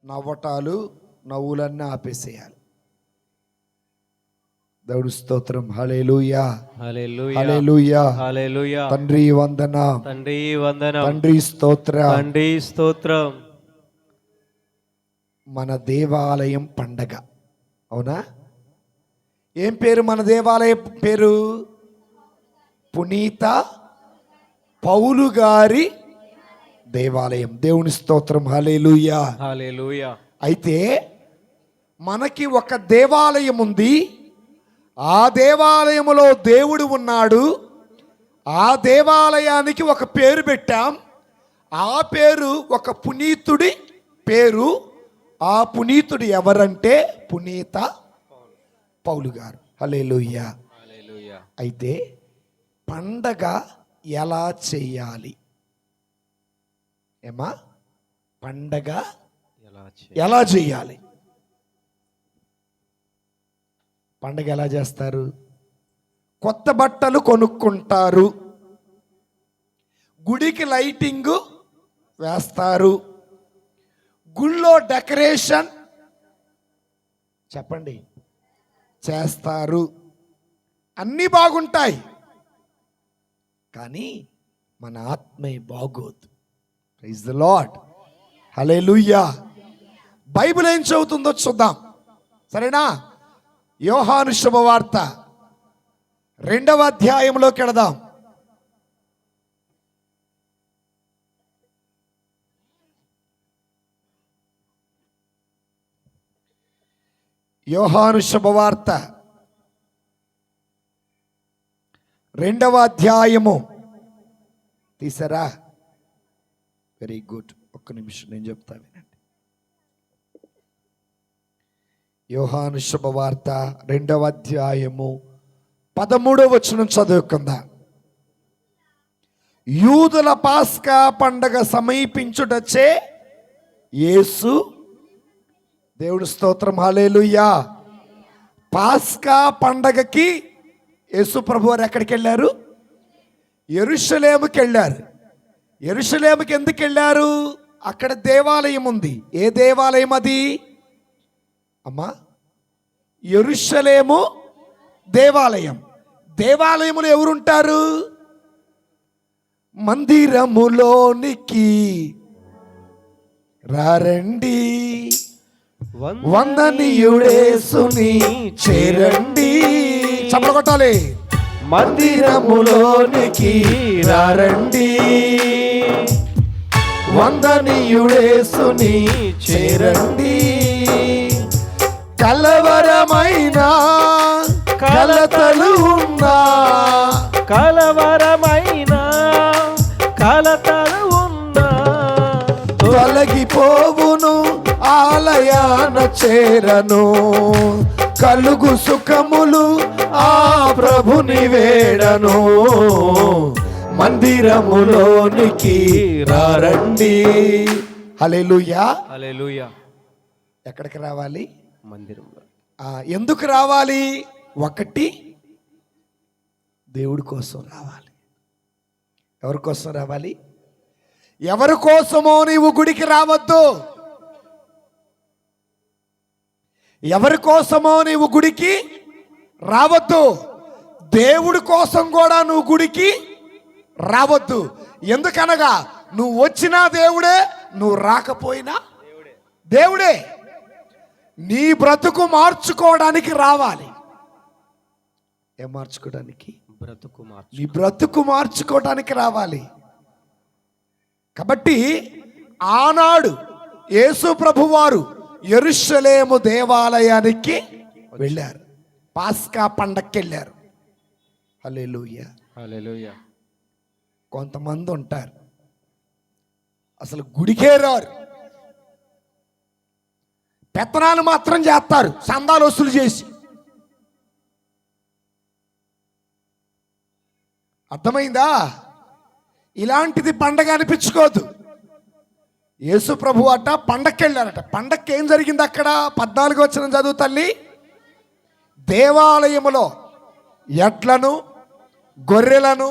నవ్వటాలు నవ్వులన్నీ ఆపేసేయాలి. దేవుడు స్తోత్రం. హల్లెలూయా హల్లెలూయా హల్లెలూయా. తండ్రి వందనం, తండ్రి వందనం, తండ్రి స్తోత్రం, తండ్రి స్తోత్రం. మన దేవాలయం పండగ, అవునా? ఏం పేరు మన దేవాలయం పేరు? పునీత పౌలు గారి దేవాలయం. దేవుని స్తోత్రం. హల్లెలూయా హల్లెలూయా. అయితే మనకి ఒక దేవాలయం ఉంది. ఆ దేవాలయములో దేవుడు ఉన్నాడు. ఆ దేవాలయానికి ఒక పేరు పెట్టాం. ఆ పేరు ఒక పునీతుడి పేరు. ఆ పునీతుడు ఎవరంటే పునీత పౌలు గారు. హల్లెలూయా హల్లెలూయా. అయితే పండగ ఎలా చేయాలి? ఏమా పండగ ఎలా చేయాలి? పండగ ఎలా చేస్తారు? కొత్త బట్టలు కొనుక్కుంటారు, గుడికి లైటింగ్ వేస్తారు, గుళ్ళో డెకరేషన్ చెప్పండి చేస్తారు, అన్నీ బాగుంటాయి. కానీ మన ఆత్మే బాగోదు. Praise the lord. Hallelujah. Bible ఏం చెబుతుందో చూద్దాం, సరేనా? యోహాను శుభవార్త 2వ అధ్యాయంలోకి వెళదాం. యోహాను శుభవార్త 2వ అధ్యాయము తీసారా? Very good. ఒక్క నిమిషం నేను చెప్తా, వినండి. యోహాను శుభవార్త 2వ అధ్యాయము 13వ వచనం చదువుకుందాం. యూదుల పాస్కా పండగ సమీపించుటచే యేసు, దేవుని స్తోత్రం, హల్లెలూయా. పాస్కా పండగకి యేసు ప్రభు వారు ఎక్కడికి వెళ్ళారు? యెరూషలేముకి వెళ్ళారు. యెరూషలేముకి ఎందుకు వెళ్ళారు? అక్కడ దేవాలయం ఉంది. ఏ దేవాలయం అది అమ్మా? యెరూషలేము దేవాలయం. దేవాలయములో ఎవరుంటారు? మందిరములోనికి రారండి, వందనీయుడేసుని చేరండి. చప్పట్లు కొట్టాలి. మందిరములోనికి రారండి, వందనీయుడేసుని చేరండి. కలవరమైన కలతలు ఉన్నా, కలవరమైన కలతలు ఉన్నా తొలగిపోవును, ఆలయాన చేరను. కలుగు సుఖములు ఆ ప్రభుని వేడను. మందిరములోనికి రారండి. హల్లెలూయా హల్లెలూయా. ఎక్కడికి రావాలి? మందిరంలో. ఎందుకు రావాలి? ఒకటి, దేవుడి కోసం రావాలి. ఎవరి కోసం రావాలి? ఎవరి కోసమో నీవు గుడికి రావద్దు. ఎవరి కోసమో నీవు గుడికి రావద్దు. దేవుడి కోసం కూడా నువ్వు గుడికి రావద్దు. ఎందుకనగా నువ్వు వచ్చినా దేవుడే, నువ్వు రాకపోయినా దేవుడే. నీ బ్రతుకు మార్చుకోవడానికి రావాలి. ఏం మార్చుకోవడానికి? నీ బ్రతుకు మార్చుకోవడానికి రావాలి. కాబట్టి ఆనాడు యేసు ప్రభువారు యెరూషలేము దేవాలయానికి వెళ్ళారు. పాస్కా పండక్కి వెళ్ళారు. హల్లెలూయా హల్లెలూయా. కొంతమంది ఉంటారు అసలు గుడికే రారు, పెత్తనాలు మాత్రం చేస్తారు సందాలు వసూలు చేసి. అర్థమైందా? ఇలాంటిది పండగ అనిపించుకోదు. యేసు ప్రభు అట పండక్కి వెళ్ళారట. పండక్కి ఏం జరిగింది అక్కడ? 14వ వచనం చదువు తల్లి. దేవాలయములో ఎడ్లను, గొర్రెలను,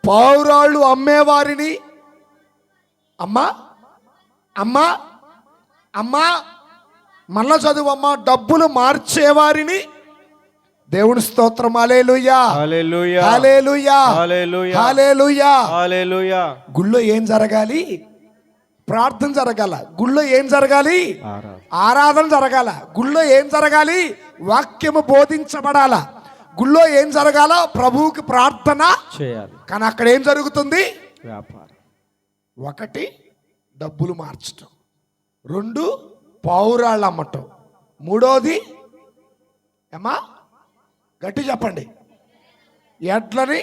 పావురాళ్ళు అమ్మేవారిని, అమ్మా అమ్మా మళ్ళా చదువు అమ్మా. డబ్బులు మార్చేవారిని, దేవుని స్తోత్రం, హల్లెలూయా హల్లెలూయా హల్లెలూయా హల్లెలూయా హల్లెలూయా. హల్లెలూయా. గుళ్ళో ఏం జరగాలి? ప్రార్థన జరగాల. గుళ్ళో ఏం జరగాలి? ఆరాధన జరగాల. గుళ్ళో ఏం జరగాలి? వాక్యము బోధించబడాల. గుళ్ళో ఏం జరగాల? ప్రభువుకి ప్రార్థన చేయాలి. కానీ అక్కడ ఏం జరుగుతుంది? వ్యాపారం. 1 డబ్బులు మార్చటం, 2 పావురాళ్ళు అమ్మటం, 3 ఏమా గట్టి చెప్పండి, ఎడ్లని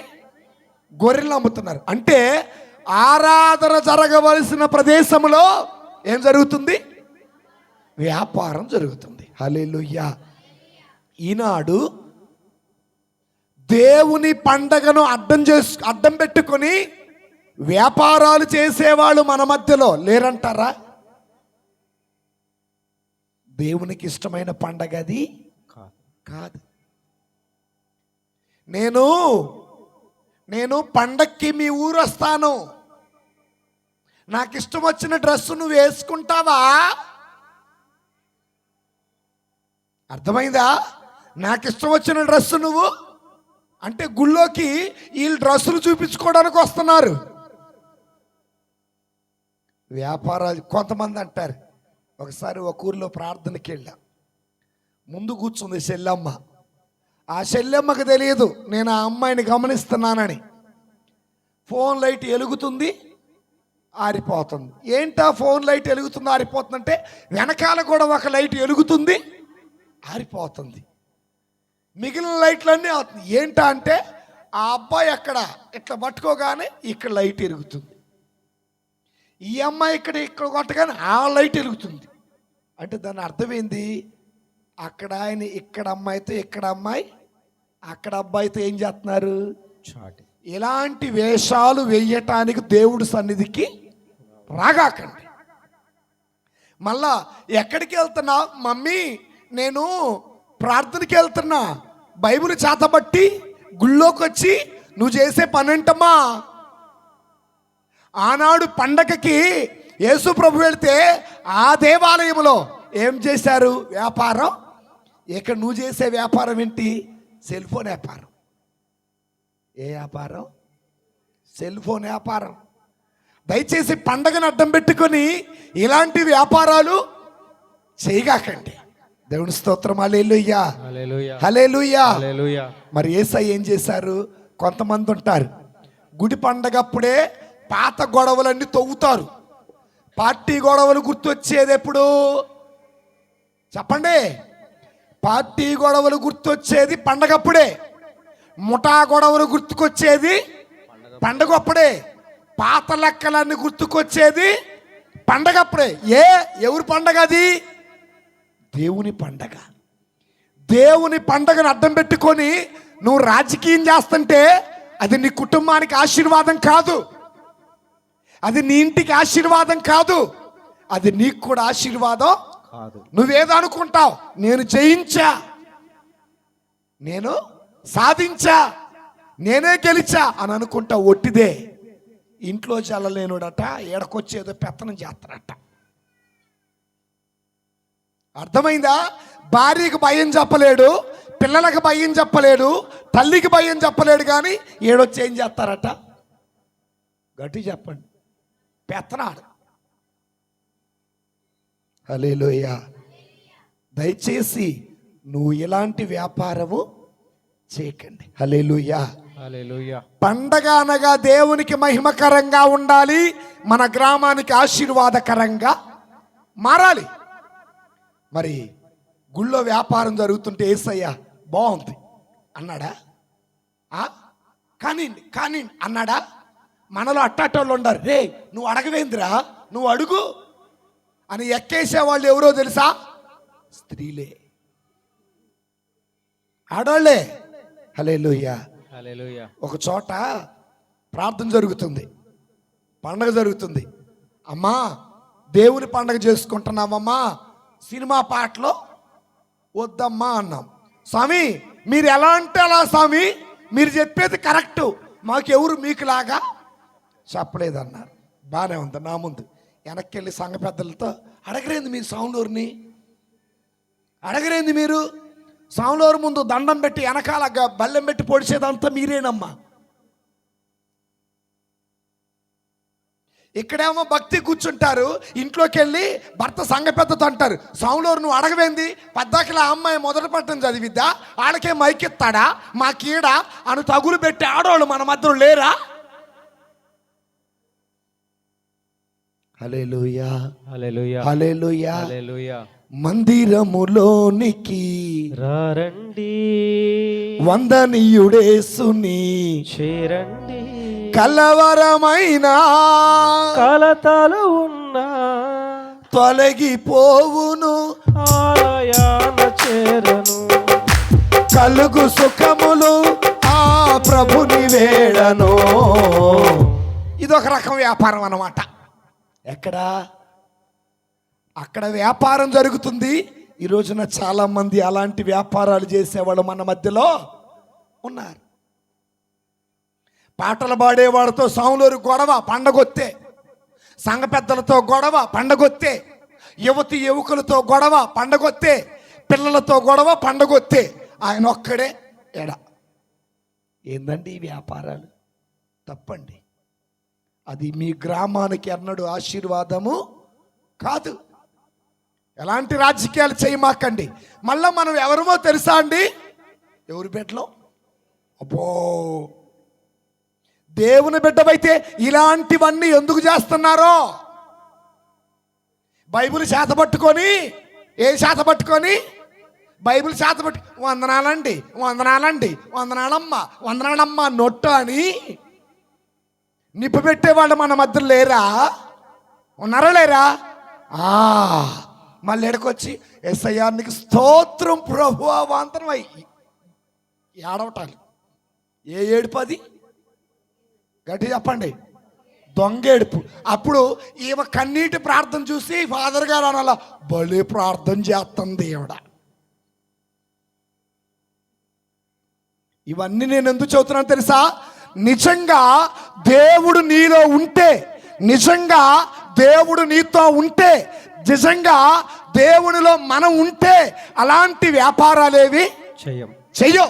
గొర్రెలు అమ్ముతున్నారు. అంటే ఆరాధన జరగవలసిన ప్రదేశంలో ఏం జరుగుతుంది? వ్యాపారం జరుగుతుంది. హల్లెలూయా. ఈనాడు దేవుని పండగను అడ్డం పెట్టుకొని వ్యాపారాలు చేసేవాళ్ళు మన మధ్యలో లేరంటారా? దేవునికి ఇష్టమైన పండగ అది కాదు. నేను పండక్కి మీ ఊరు వస్తాను, నాకు ఇష్టం వచ్చిన డ్రెస్సు నువ్వు వేసుకుంటావా? అర్థమైందా? నాకు ఇష్టం వచ్చిన డ్రెస్సు నువ్వు అంటే గుళ్ళోకి వీళ్ళు డ్రెస్సులు చూపించుకోవడానికి వస్తున్నారు. వ్యాపారాలు కొంతమంది అంటారు. ఒకసారి ఒక ఊర్లో ప్రార్థనకి వెళ్ళాం. ముందు కూర్చుంది చెల్లెమ్మ. ఆ చెల్లెమ్మకి తెలియదు నేను ఆ అమ్మాయిని గమనిస్తున్నానని. ఫోన్ లైట్ వెలుగుతుంది, ఆరిపోతుంది. ఏంటా ఫోన్ లైట్ వెలుగుతుంది ఆరిపోతుందంటే వెనకాల కూడా ఒక లైట్ వెలుగుతుంది, ఆరిపోతుంది. మిగిలిన లైట్లన్నీ అవుతుంది. ఏంటా అంటే ఆ అబ్బాయి అక్కడ ఇట్లా పట్టుకోగానే ఇక్కడ లైట్ వెలుగుతుంది, ఈ అమ్మాయి ఇక్కడ కొట్టగానే ఆ లైట్ వెలుగుతుంది. అంటే దాని అర్థమైంది, అక్కడ ఆయన ఇక్కడ అమ్మాయితో ఇక్కడ అమ్మాయి, అక్కడ అబ్బాయితో ఏం చేస్తున్నారు? ఇలాంటి వేషాలు వేయటానికి దేవుడి సన్నిధికి రాగాకండి. మళ్ళా ఎక్కడికి వెళ్తున్నా? మమ్మీ నేను ప్రార్థనకి వెళ్తున్నా, బైబిల్ చేతబట్టి గుళ్ళోకి వచ్చి నువ్వు చేసే పనేంటమ్మా? ఆనాడు పండగకి యేసు ప్రభు వెళ్తే ఆ దేవాలయంలో ఏం చేశారు? వ్యాపారం. ఇక్కడ నువ్వు చేసే వ్యాపారం ఏంటి? సెల్ ఫోన్ వ్యాపారం. ఏ వ్యాపారం? సెల్ ఫోన్ వ్యాపారం. దయచేసి పండగను అడ్డం పెట్టుకొని ఇలాంటి వ్యాపారాలు చేయగాకండి. దేవుని స్తోత్రం, హల్లెలూయా హల్లెలూయా హల్లెలూయా. మరి యేసయ్య ఏం చేశారు? కొంతమంది ఉంటారు గుడి పండగప్పుడే పాత గొడవలన్నీ తవ్వుతారు. పార్టీ గొడవలు గుర్తొచ్చేది ఎప్పుడు చెప్పండి? పార్టీ గొడవలు గుర్తొచ్చేది పండగప్పుడే. ముఠా గొడవలు గుర్తుకొచ్చేది పండగప్పుడే. పాత లెక్కలన్నీ గుర్తుకొచ్చేది పండగప్పుడే. ఎవరి పండగ అది? దేవుని పండగ. దేవుని పండగను అడ్డం పెట్టుకొని నువ్వు రాజకీయం చేస్తుంటే అది నీ కుటుంబానికి ఆశీర్వాదం కాదు, అది నీ ఇంటికి ఆశీర్వాదం కాదు, అది నీకు కూడా ఆశీర్వాదం కాదు. నువ్వేదో అనుకుంటావు, నేను జయించా, నేను సాధించా, నేనే గెలిచా అని అనుకుంటా. ఒట్టిదే. ఇంట్లో చల్లలేనుడట, ఏడకొచ్చేదో పెత్తనం చేస్తాడట. అర్థమైందా? భార్యకు భయం చెప్పలేడు, పిల్లలకు భయం చెప్పలేడు, తల్లికి భయం చెప్పలేడు, కానీ ఏడొచ్చి ఏం చేస్తారట? గట్టి చెప్పండి, పెత్తనాడు. హల్లెలూయా. దయచేసి నువ్వు ఇలాంటి వ్యాపారము చేయకండి. హల్లెలూయా హల్లెలూయా. పండగ అనగా దేవునికి మహిమకరంగా ఉండాలి, మన గ్రామానికి ఆశీర్వాదకరంగా మారాలి. మరి గుళ్ళో వ్యాపారం జరుగుతుంటే యేసయ్య బాగుంది అన్నాడా? కానీ అన్నాడా? మనలో అట్టాటోళ్ళు ఉండారు. రే నువ్వు అడగవేందిరా, నువ్వు అడుగు అని ఎక్కేసే వాళ్ళు ఎవరో తెలుసా? స్త్రీలే, ఆడోళ్ళే. హల్లెలూయా హల్లెలూయా. ఒక చోట ప్రార్థన జరుగుతుంది, పండగ జరుగుతుంది. అమ్మా దేవుని పండగ చేసుకుంటున్నామమ్మా, సినిమా పాటలు వద్దమ్మా అన్నాం. స్వామి మీరు ఎలా అంటే అలా స్వామి, మీరు చెప్పేది కరెక్టు, మాకెవరు మీకులాగా చెప్పలేదన్నారు. బాగానే ఉంది. నా ముందు వెనక్కి వెళ్ళి సంఘ పెద్దలతో అడగరేంది మీరు సాములూరుని? అడగరేంది మీరు? సాములూరు ముందు దండం పెట్టి వెనకాల బల్లెం పెట్టి పొడిచేదంతా మీరేనమ్మా. ఇక్కడేమో భక్తి కూర్చుంటారు, ఇంట్లోకి వెళ్ళి భర్త సంఘ పెద్దతో అంటారు, సాములూరు నువ్వు అడగవేంది? పద్దాకిలా అమ్మాయి మొదటి పట్టణం చదివిద్దా, ఆడకే మైకెత్తాడా, మా కీడ అను తగులు పెట్టి ఆడవాళ్ళు మన మధ్యలో లేరా? హల్లెలూయా, హల్లెలూయా, హల్లెలూయా. హల్లెలూయా. మందిరములోనికి రండి, వందనీయుడేసుని చేరండి, కలవరమైన కలతలు ఉన్నా తొలగిపోవును, ఆలయాన చేరను, కలుగు సుఖములు ఆ ప్రభుని వేడను. ఇదొక రకం వ్యాపారం అన్నమాట. ఎక్కడా? అక్కడ వ్యాపారం జరుగుతుంది. ఈ రోజున చాలా మంది అలాంటి వ్యాపారాలు చేసేవాళ్ళు మన మధ్యలో ఉన్నారు. పాటలు పాడేవాడితో సాములూరు గొడవ పండగొత్తే, సంఘ పెద్దలతో గొడవ పండగొత్తే, యువతి యువకులతో గొడవ పండగొత్తే, పిల్లలతో గొడవ పండగొత్తే, ఆయన ఒక్కడే ఎడ. ఏందండి ఈ వ్యాపారాలు? తప్పండి. అది మీ గ్రామానికి ఎన్నడూ ఆశీర్వాదము కాదు. ఎలాంటి రాజకీయాలు చేయమాకండి. మళ్ళా మనం ఎవరమో తెలుసా అండి? ఎవరి బిడ్డలో? అబ్బో, దేవుని బిడ్డవైతే ఇలాంటివన్నీ ఎందుకు చేస్తున్నారో? బైబిల్ చేత పట్టుకొని, ఏ చేత పట్టుకొని? బైబిల్ చేత పట్టు, వందనాలండి, వందనాలండి, వందనాలమ్మ, వందనాలమ్మ నొట్టు అని నిప్పు పెట్టేవాళ్ళు మన మధ్య లేరా? ఉన్నారా లేరా? మళ్ళీ ఎడకొచ్చి యేసయ్యా నీకు స్తోత్రం ప్రభువా వాంతరం అయ్యి ఏడవటాలు. ఏ ఏడుపు అది? గట్టి చెప్పండి. దొంగ ఏడుపు. అప్పుడు ఈమె కన్నీటి ప్రార్థన చూసి ఫాదర్ గారు అనాల, బలి ప్రార్థన చేస్తుంది ఈవిడ. ఇవన్నీ నేను ఎందుకు చెబుతున్నాను తెలుసా? నిజంగా దేవుడు నీలో ఉంటే, నిజంగా దేవుడు నీతో ఉంటే, నిజంగా దేవునిలో మనం ఉంటే అలాంటి వ్యాపారాలేవి చెయ్యో.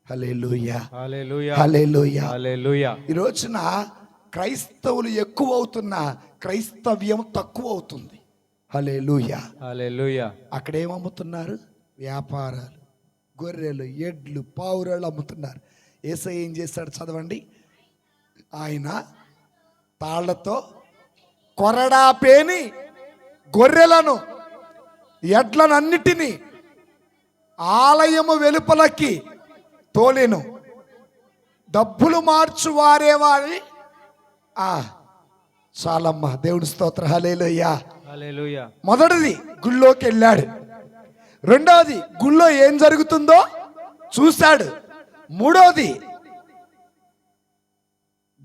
హల్లెలూయా, హల్లెలూయా, హల్లెలూయా, హల్లెలూయా. ఈ రోజున క్రైస్తవులు ఎక్కువ అవుతున్నా క్రైస్తవ్యం తక్కువ అవుతుంది. హల్లెలూయా, హల్లెలూయా. అక్కడ ఏమమ్ముతున్నారు? వ్యాపారాలు, గొర్రెలు, ఎడ్లు, పావురాళ్ళు అమ్ముతున్నారు. యేసయ్య ఏం చేశాడు చదవండి. ఆయన తాళ్లతో కొరడా పేని గొర్రెలను ఎడ్లను అన్నిటినీ ఆలయము వెలుపలకి తోలేను. డబ్బులు మార్చు వారేవారి చాలమ్మా. దేవుని స్తోత్ర. హల్లెలూయా, హల్లెలూయా. మొదటిది గుళ్ళోకి వెళ్ళాడు. రెండవది గుళ్ళో ఏం జరుగుతుందో చూశాడు. మూడవది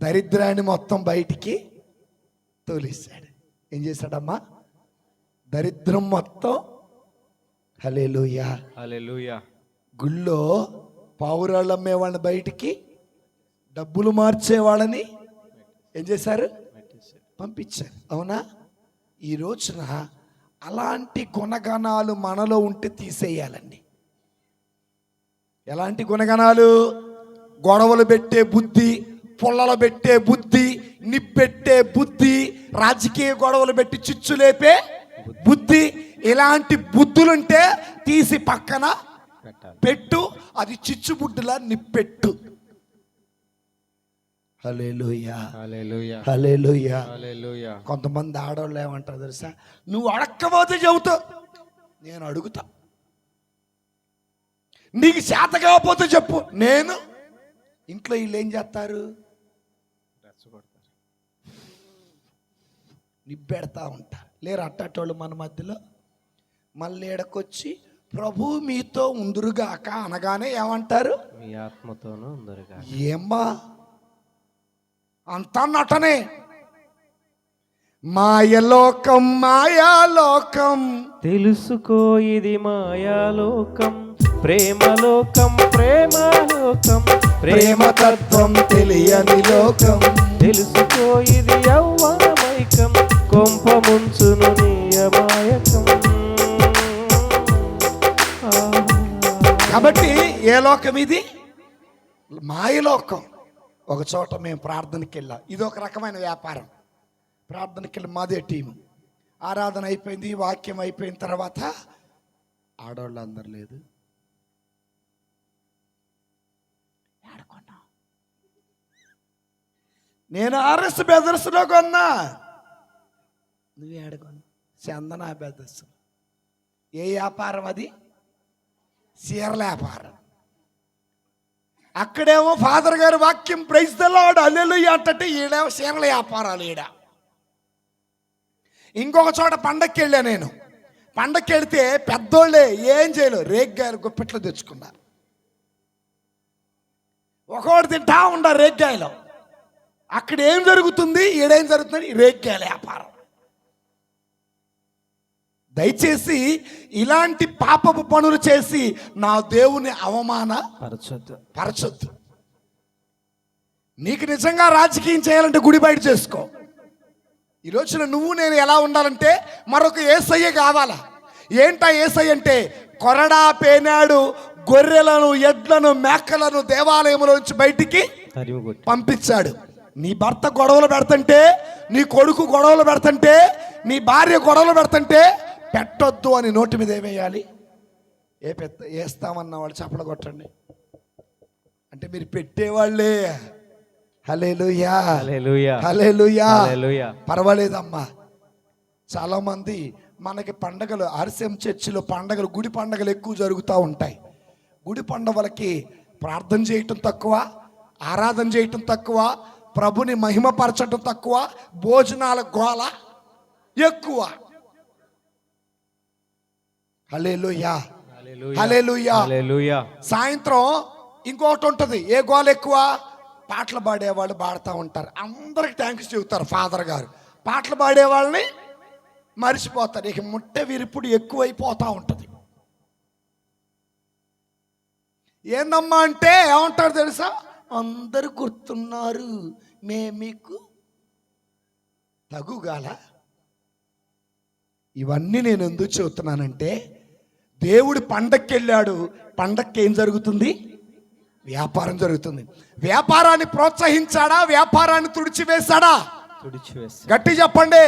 దరిద్రాన్ని మొత్తం బయటికి తోలేశాడు. ఏం చేశాడమ్మా? దరిద్రం మొత్తం. హల్లెలూయా, హల్లెలూయా. గుళ్ళో పావురాళ్ళు అమ్మేవాళ్ళని బయటికి, డబ్బులు మార్చేవాళ్ళని ఏం చేశారు? పంపించారు. అవునా? ఈ రోజున అలాంటి గుణగణాలు మనలో ఉంటే తీసేయాలండి. ఎలాంటి గుణగణాలు? గొడవలు పెట్టే బుద్ధి, పుల్లలు పెట్టే బుద్ధి, నిప్పెట్టే బుద్ధి, రాజకీయ గొడవలు పెట్టి చిచ్చు లేపే బుద్ధి. ఇలాంటి బుద్ధులుంటే తీసి పక్కన పెట్టు. అది చిచ్చు బుడ్డులా నిప్పెట్టు. హల్లెలూయా, హల్లెలూయా, హల్లెలూయా, హల్లెలూయా. కొంతమంది ఆడవాళ్ళు ఏమంటారు తెలుసా? నువ్వు అడక్కపోతే చెబుతావు, నేను అడుగుతా. నీకు చేత కాకపోతే చెప్పు, నేను. ఇంట్లో వీళ్ళు ఏం చేస్తారు? నిబ్బెడతా ఉంటారు. లేరు అట్టేటోళ్ళు మన మధ్యలో. మళ్ళీ ఎడకొచ్చి ప్రభు మీతో ఉందురుగాక అనగానే ఏమంటారు? మీ ఆత్మతోనూ ఉందురుగాక. ఏమ్మా అంతా నటనే. మాయలోకం, మాయాలోకం, తెలుసుకో ఇది మాయాలోకం, ప్రేమలోకం, ప్రేమలోకం, ప్రేమతత్వం తెలియని లోకం. తెలుసుకో ఇది యవ్వనమైకం, కొంప ముంచును నీ అమాయకం. కాబట్టి ఏ లోకం ఇది? మాయలోకం. ఒక చోట మేము ప్రార్థనకి వెళ్ళాం. ఇది ఒక రకమైన వ్యాపారం. ప్రార్థనకి వెళ్ళి మాదే టీము. ఆరాధన అయిపోయింది, వాక్యం అయిపోయిన తర్వాత ఆడవాళ్ళు అందరు లేదు. నేను ఆర్ఎస్ బెదర్స్లో కొన్నా. నువ్వు ఏడకొన్నా? చందన బెదర్స్. ఏ వ్యాపారం అది? చీరల వ్యాపారం. అక్కడేమో ఫాదర్ గారు వాక్యం ప్రైజ్ ద లార్డ్ హల్లెలూయా అంటే ఈడేమో చీరల వ్యాపారాలు. ఈడ ఇంకొక చోట పండక్కి వెళ్ళా నేను. పండక్కి వెళితే పెద్దోళ్ళే ఏం చేయలేరు, రేగ్గాయలు గుప్పెట్లు తెచ్చుకున్నారు. ఒకటి తింటా ఉండారు రేగ్గాయలు. అక్కడ ఏం జరుగుతుంది, ఈడేం జరుగుతుంది? రేగ్గాయల వ్యాపారం. దయచేసి ఇలాంటి పాపపు పనులు చేసి నా దేవుని పరచొద్దు. నీకు నిజంగా రాజకీయం చేయాలంటే గుడి బయట చేసుకో. ఈ రోజున నువ్వు నేను ఎలా ఉండాలంటే మరొక యేసయ్య కావాలా? ఏంటా యేసయ్య అంటే? కొరడా పేనాడు గొర్రెలను, ఎడ్లను, మేకలను దేవాలయంలోంచి బయటికి పంపించాడు. నీ భర్త గొడవలు పెడుతుంటే, నీ కొడుకు గొడవలు పెడుతుంటే, నీ భార్య గొడవలు పెడుతుంటే పెట్టొద్దు అని నోటి మీద ఏమేయాలి? వేస్తామన్న వాళ్ళు చప్పలు కొట్టండి అంటే మీరు పెట్టేవాళ్ళే. హల్లెలూయా, హల్లెలూయా. పర్వాలేదమ్మా. చాలా మంది మనకి పండగలు, ఆర్సీఎం చర్చిలో పండగలు, గుడి పండగలు ఎక్కువ జరుగుతూ ఉంటాయి. గుడి పండగలకి ప్రార్థన చేయటం తక్కువ, ఆరాధన చేయటం తక్కువ, ప్రభుని మహిమపరచటం తక్కువ, భోజనాల గోల ఎక్కువ. హల్లెలూయా, హల్లెలూయా. సాయంత్రం ఇంకొకటి ఉంటుంది. ఏ గోల ఎక్కువ? పాటలు పాడేవాళ్ళు పాడుతూ ఉంటారు. అందరికి థ్యాంక్స్ చెబుతారు ఫాదర్ గారు. పాటలు పాడేవాళ్ళని మర్చిపోతారు. ఇక ముట్టె విరుపుడు ఎక్కువైపోతూ ఉంటుంది. ఏందమ్మా అంటే ఏమంటారు తెలుసా? అందరు గుర్తున్నారు, మీకు తగుగాల. ఇవన్నీ నేను ఎందుకు చెబుతున్నానంటే, దేవుడు పండక్కి వెళ్ళాడు. పండక్కి ఏం జరుగుతుంది? వ్యాపారం జరుగుతుంది. వ్యాపారాన్ని ప్రోత్సహించాడా? వ్యాపారాన్ని తుడిచివేశాడా? గట్టి చెప్పండి,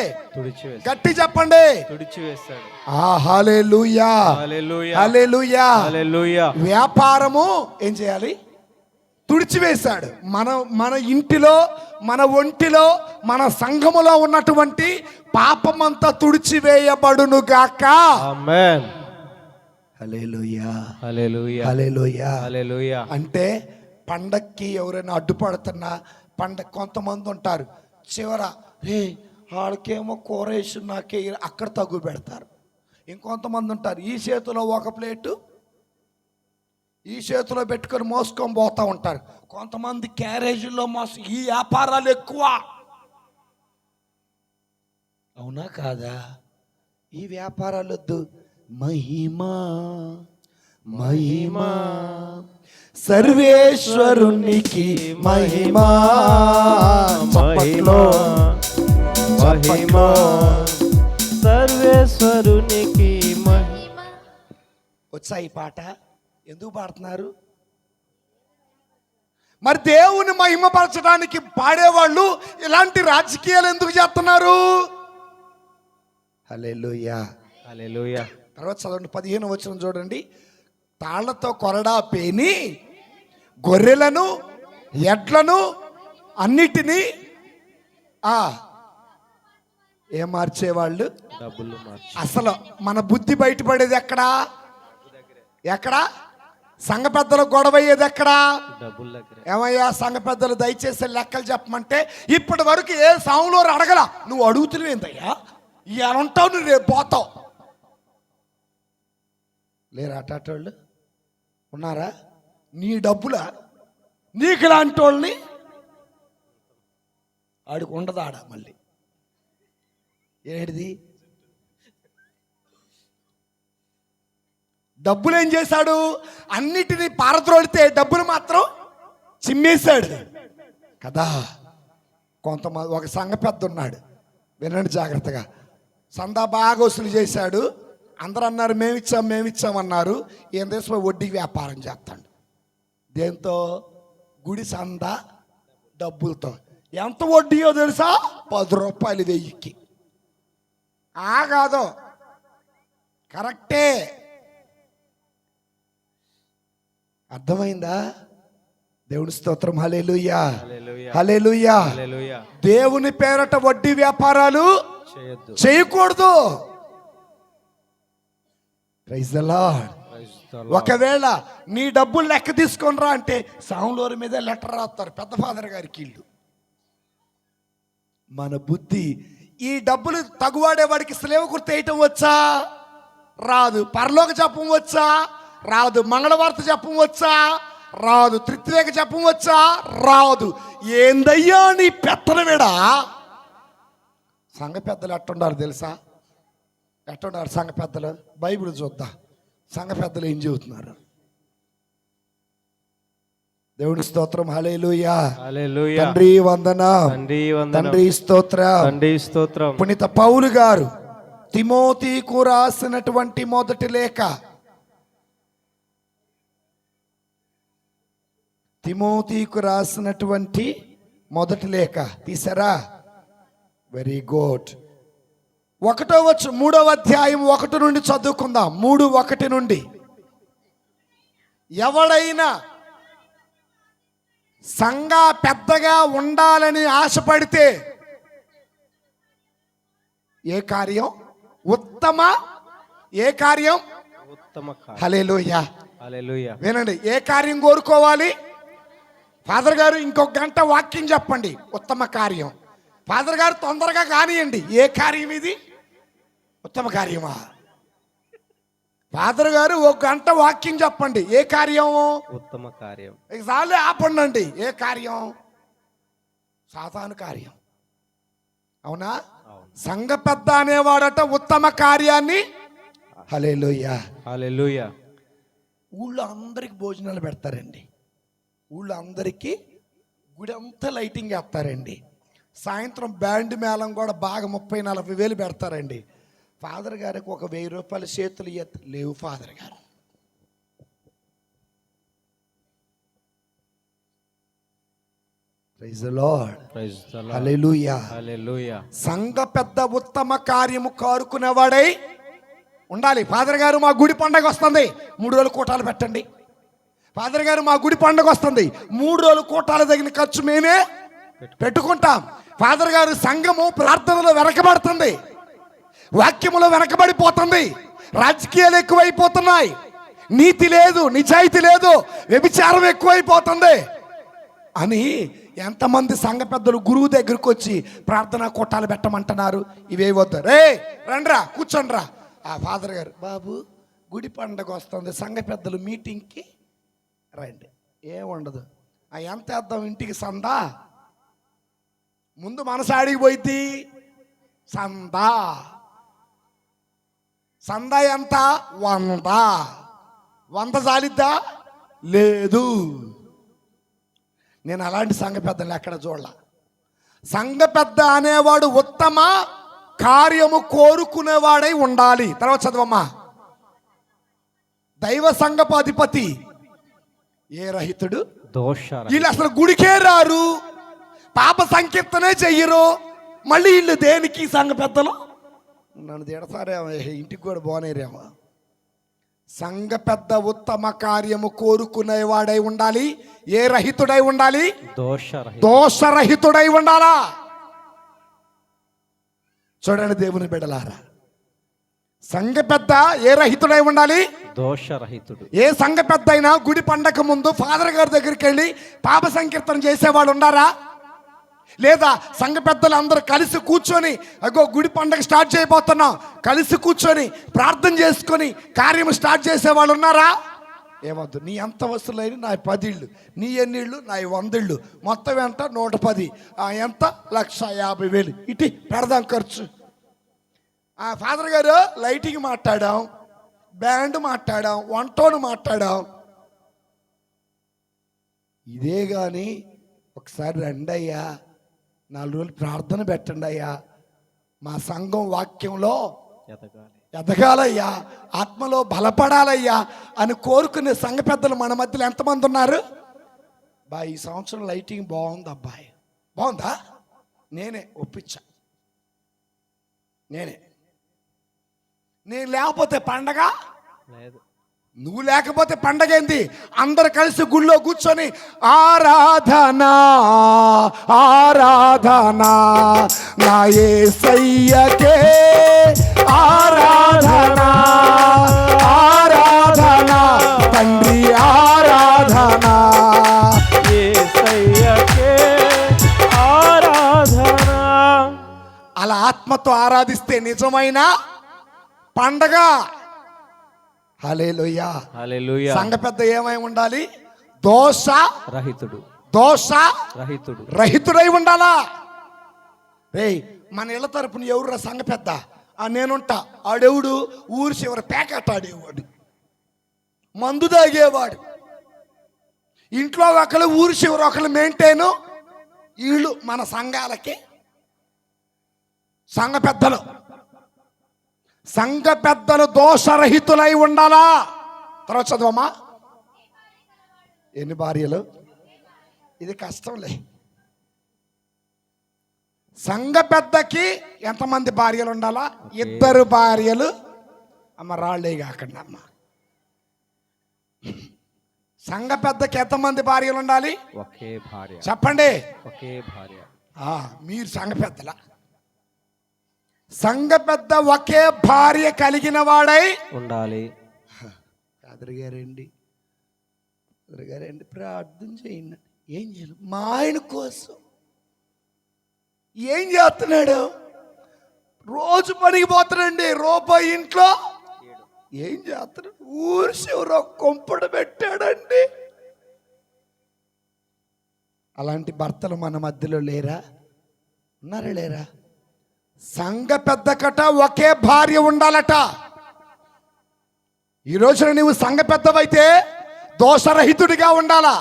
గట్టి చెప్పండి. హల్లెలూయా, హల్లెలూయా. వ్యాపారము ఏం చేయాలి? తుడిచివేశాడు. మన ఇంటిలో, మన ఒంటిలో, మన సంఘములో ఉన్నటువంటి పాపమంతా తుడిచివేయబడును గాక. ఆమేన్. హల్లెలూయా, హల్లెలూయా, హల్లెలూయా, హల్లెలూయా. అంటే పండక్కి ఎవరైనా అడ్డుపడుతున్నా, కొంతమంది ఉంటారు చివర, రే వాళ్ళకేమో కూర వేసి నాకే, అక్కడ తగ్గు పెడతారు. ఇంకొంతమంది ఉంటారు ఈ చేతిలో ఒక ప్లేటు ఈ చేతిలో పెట్టుకొని మోసుకొని పోతూ ఉంటారు. కొంతమంది క్యారేజీల్లో ఈ వ్యాపారాలు ఎక్కువ. అవునా కాదా? ఈ వ్యాపారాలు వద్దు. మహిమా మహిమా సర్వేశ్వరునికి మహిమా, మహిమా మహిమా సర్వేశ్వరునికి మహిమా. వచ్చా ఈ పాట? ఎందుకు పాడుతున్నారు? మరి దేవుని మహిమపరచడానికి పాడేవాళ్ళు ఇలాంటి రాజకీయాలు ఎందుకు చేస్తున్నారు? హల్లెలూయా, హల్లెలూయా. తర్వాత చదవండి, 15వ వచనం చూడండి. తాళ్లతో కొరడా పేని గొర్రెలను, ఎడ్లను అన్నిటినీ ఏం మార్చేవాళ్ళు? డబ్బులు మార్చి. అసలు మన బుద్ధి బయటపడేది ఎక్కడా? ఎక్కడా? సంఘ పెద్దలు గొడవ అయ్యేది ఎక్కడా? డబ్బుల దగ్గర. ఏమయ్యా సంఘ పెద్దలు దయచేసి లెక్కలు చెప్పమంటే ఇప్పటి వరకు ఏ సాములో అడగల. నువ్వు అడుగుతున్నావేందయ్యా? ఇలా ఉంటావు, నువ్వు రేపు పోతావు. లేరా అటాటోళ్ళు? ఉన్నారా? నీ డబ్బులా? నీకు లాంటి వాళ్ళని ఆడికి ఉండదు. ఆడ మళ్ళీ ఏంటిది? డబ్బులు ఏం చేశాడు? అన్నిటినీ పారద్రోడితే డబ్బులు మాత్రం చిమ్మేశాడు కదా. కొంతమంది, ఒక సంఘ పెద్ద ఉన్నాడు, వినండి జాగ్రత్తగా. సందా బాగా వసూలు చేశాడు. అందరూ అన్నారు మేమిచ్చామన్నారు. ఈయన దేశంలో వడ్డీ వ్యాపారం చేస్తాడు. దేంతో? గుడి సందా డబ్బులతో. ఎంత వడ్డీయో తెలుసా? 10 రూపాయలు 1000కి. కాదు, కరెక్టే. అర్థమైందా? దేవుని స్తోత్రం. హల్లెలూయా, హల్లెలూయా, హల్లెలూయా. హల్లెలూయా. దేవుని పేరట వడ్డీ వ్యాపారాలు చేయొద్దు. చేయకూడదు. Praise the Lord. Praise the Lord. ఒకవేళ నీ డబ్బులు లెక్క తీసుకొని రా అంటే సాములోరి మీద లెటర్ రాస్తారు పెద్ద ఫాదర్ గారికి ఇల్లు. మన బుద్ధి, ఈ డబ్బులు తగువాడేవాడికి స్లేవ గుర్తు వేయటం వచ్చా? రాదు. పరలోక జపం వచ్చా? రాదు. మంగళవార్త జపం వచ్చా? రాదు. త్రిత్వేక జపం వచ్చా? రాదు. ఏందయ్యా నీ పెత్తనమేడా? సంఘ పెద్దలు ఎట్టుండారు తెలుసా? ఎట్టుండారు సంఘ పెద్దలు? బైబిల్ చూద్దాం. సంఘ పెద్దలు ఏం చెబుతున్నారు? దేవుని స్తోత్రం. హల్లెలూయా, హల్లెలూయా. తండ్రి వందనం, తండ్రి వందనం. తండ్రి స్తోత్రం. తండ్రి స్తోత్రం. పునీత పౌలు గారు తిమోతికు రాసినటువంటి మొదటి లేఖ, తిమోతికు రాసినటువంటి మొదటి లేఖ తీసారా? Very good. 3వ అధ్యాయం 1 నుండి చదువుకుందాం. 3:1 నుండి. ఎవడైనా సంఘ పెద్దగా ఉండాలని ఆశపడితే ఏ కార్యం? ఉత్తమ కార్యం. హల్లెలూయా, హల్లెలూయా. వినండి. ఏ కార్యం కోరుకోవాలి? ఫాదర్ గారు ఇంకొక గంట వాక్యం చెప్పండి. ఉత్తమ కార్యం. ఫాదర్ గారు తొందరగా కానియండి. ఏ కార్యం ఇది? ఉత్తమ కార్యమా? ఫాదర్ గారు 1 గంట వాక్యం చెప్పండి. ఏ కార్యం? ఉత్తమ కార్యం. చాలే ఆపండి. ఏ కార్యం? సాతాను కార్యం. అవునా? సంఘ పెద్ద అనేవాడట ఉత్తమ కార్యాన్ని. హల్లెలూయా, హల్లెలూయా. ఊళ్ళో అందరికి భోజనాలు పెడతారండి. ఊళ్ళో అందరికీ గుడి అంతా లైటింగ్ వేస్తారండి. సాయంత్రం బ్యాండ్ మేళం కూడా బాగా 30-40 వేలు పెడతారండి. ఫాదర్ గారికి ఒక 1000 రూపాయలు చేతులు లేవు. ఫాదర్ గారు praise the lord. Praise the lord. Hallelujah, hallelujah. సంఘ పెద్ద ఉత్తమ కార్యము కోరుకునేవాడై ఉండాలి. ఫాదర్ గారు మా గుడి పండగ వస్తుంది, 3 రోజులు కూటాలు పెట్టండి. ఫాదర్ గారు మా గుడి పండగ వస్తుంది, 3 రోజులు కూటాలు తగిన ఖర్చు మేమే పెట్టుకుంటాం. ఫాదర్ గారు సంఘము ప్రార్థనలో వెనకబడుతుంది, వాక్యములో వెనకబడిపోతుంది, రాజకీయాలు ఎక్కువైపోతున్నాయి, నీతి లేదు, నిజాయితీ లేదు, వ్యభిచారం ఎక్కువైపోతుంది అని ఎంతమంది సంఘ పెద్దలు గురువు దగ్గరకు వచ్చి ప్రార్థనా కూటాలు పెట్టమంటున్నారు. ఇవే వద్దు, రే రండ్రా కూర్చోండ్రా. ఆ ఫాదర్ గారు, బాబు గుడి పండగ వస్తుంది, సంఘ పెద్దలు మీటింగ్కి రండి. ఏముండదు. ఎంత వేద్దాం ఇంటికి సందా? ముందు మనసు ఆడికి పోయిద్ది. సందా ఎంత? 100 చాలిద్దా? లేదు. నేను అలాంటి సంఘ పెద్దలు ఎక్కడ చూడాల. సంఘ పెద్ద అనేవాడు ఉత్తమ కార్యము కోరుకునేవాడై ఉండాలి. తర్వాత చదవమ్మా. దైవ సంఘపు అధిపతి ఏ రహితుడు? వీళ్ళు అసలు గుడికే రారు, పాప సంకీర్తనే చెయ్యరు, మళ్ళీ వీళ్ళు దేనికి? సంఘ పెద్దలు నన్ను తిడతారేమో, ఇంటికి కూడా పోనేరేమో. సంఘ పెద్ద ఉత్తమ కార్యము కోరుకునేవాడై ఉండాలి. ఏ రహితుడై ఉండాలి? దోషరహితుడై ఉండాలా. చూడండి దేవుని బిడ్డలారా, సంఘ పెద్ద ఏ రహితుడై ఉండాలి? దోషరహితుడు. ఏ సంఘ పెద్ద అయినా గుడి పండగ ముందు ఫాదర్ గారి దగ్గరికి వెళ్ళి పాప సంకీర్తన చేసేవాళ్ళు ఉన్నారా? లేదా సంఘ పెద్దలు అందరూ కలిసి కూర్చొని, అగో గుడి పండగ స్టార్ట్ చేయబోతున్నాం, కలిసి కూర్చొని ప్రార్థన చేసుకొని కార్యం స్టార్ట్ చేసేవాళ్ళు ఉన్నారా? ఏమొద్దు. నీ ఎంత వస్తువులైన నా 10 ఇళ్ళు, నీ ఎన్ని ఇళ్ళు? నా 100 ఇళ్ళు, మొత్తం ఎంత? 110. ఎంత? 1,50,000. ఇటు పెడదాం ఖర్చు. ఫాదర్ గారు లైటింగ్ మాట్లాడాం, బ్యాండ్ మాట్లాడాం, వంటోను మాట్లాడాం. ఇదే కానీ ఒకసారి రండి అయ్యా, 4 రోజులు ప్రార్థన పెట్టండి అయ్యా, మా సంఘం వాక్యంలో ఎదగాలి. ఎదగాలయ్యా, ఆత్మలో బలపడాలయ్యా అని కోరుకునే సంఘ పెద్దలు మన మధ్యలో ఎంతమంది ఉన్నారు? ఈ సంవత్సరం లైటింగ్ బాగుంది అబ్బాయి, బాగుందా? నేనే ఒప్పించా. నేను లేకపోతే పండగ లేదు, నువ్వు లేకపోతే పండగ ఏంది? అందరు కలిసి గుళ్ళో కూర్చొని ఆరాధనా ఆరాధనా నా యేసయ్యకే ఆరాధనా ఆరాధనా తండ్రి ఆరాధనా యేసయ్యకే ఆరాధన. అలా ఆత్మతో ఆరాధిస్తే నిజమైన పండగ. హల్లెలూయా. హల్లెలూయా. సంఘ పెద్ద ఏమై ఉండాలి? దోష రహితుడు. దోష రహితుడు. రహితుడై ఉండాలా? రేయ్, మన ఇళ్ళ తరపున ఎవరురా సంఘ పెద్ద? నేనుంటా. ఆడెవుడు? ఊరి చివరి ప్యాకెట్ ఆడేవాడు, మందు తాగేవాడు. ఇంట్లో ఒకళ్ళు, ఊరి చివరి ఒకళ్ళు మెయింటైన్. వీళ్ళు మన సంఘాలకి సంఘ పెద్దలు. సంఘ పెద్దలు దోషరహితులై ఉండాలా? తర్వాత చదవమ్మా. ఎన్ని భార్యలు? ఇది కష్టంలే. సంఘ పెద్దకి ఎంతమంది భార్యలు ఉండాలా? 2 భార్యలు. అమ్మ రాళ్ళే కాకండి అమ్మ. సంఘ పెద్దకి ఎంతమంది భార్యలు ఉండాలి? ఒకే భార్య. చెప్పండి. ఒకే భార్య. మీరు సంఘ పెద్దలా? సంఘ పెద్ద ఒకే భార్య కలిగిన వాడై ఉండాలి. ఎదురుగారండి ప్రార్థన చేయండి. ఏం చేయాలి? మా ఆయన కోసం ఏం చేస్తున్నాడు? రోజు పనికి పోతాడండి, రూపాయి ఇంట్లో ఏం చేస్తున్నాడు? ఊరి చివర కొంపడ పెట్టాడండి. అలాంటి భర్తలు మన మధ్యలో లేరా? ఉన్నారా లేరా? సంఘ పెద్ద కట ఒకే భార్య ఉండాలట. ఈ రోజున నువ్వు సంఘ పెద్దవైతే దోషరహితుడిగా ఉండాలా?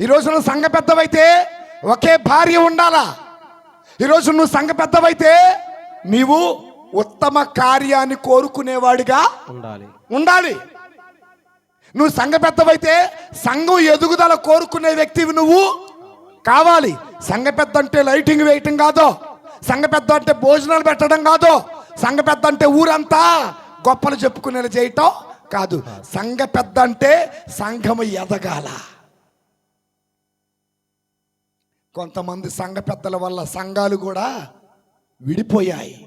ఈ రోజున సంఘ పెద్దవైతే ఒకే భార్య ఉండాలా? ఈ రోజు నువ్వు సంఘ పెద్దవైతే నీవు ఉత్తమ కార్యాన్ని కోరుకునేవాడిగా ఉండాలి. నువ్వు సంఘ పెద్దవైతే సంఘం ఎదుగుదల కోరుకునే వ్యక్తివి నువ్వు కావాలి. సంఘ పెద్ద అంటే లైటింగ్ వేయటం కాదు. సంఘ పెద్ద అంటే భోజనాలు పెట్టడం కాదు. సంఘ పెద్ద అంటే ఊరంతా గొప్పలు చెప్పుకునేలా చేయటం కాదు. సంఘ పెద్ద అంటే సంఘము ఎదగాల. కొంతమంది సంఘ పెద్దల వల్ల సంఘాలు కూడా విడిపోయాయి.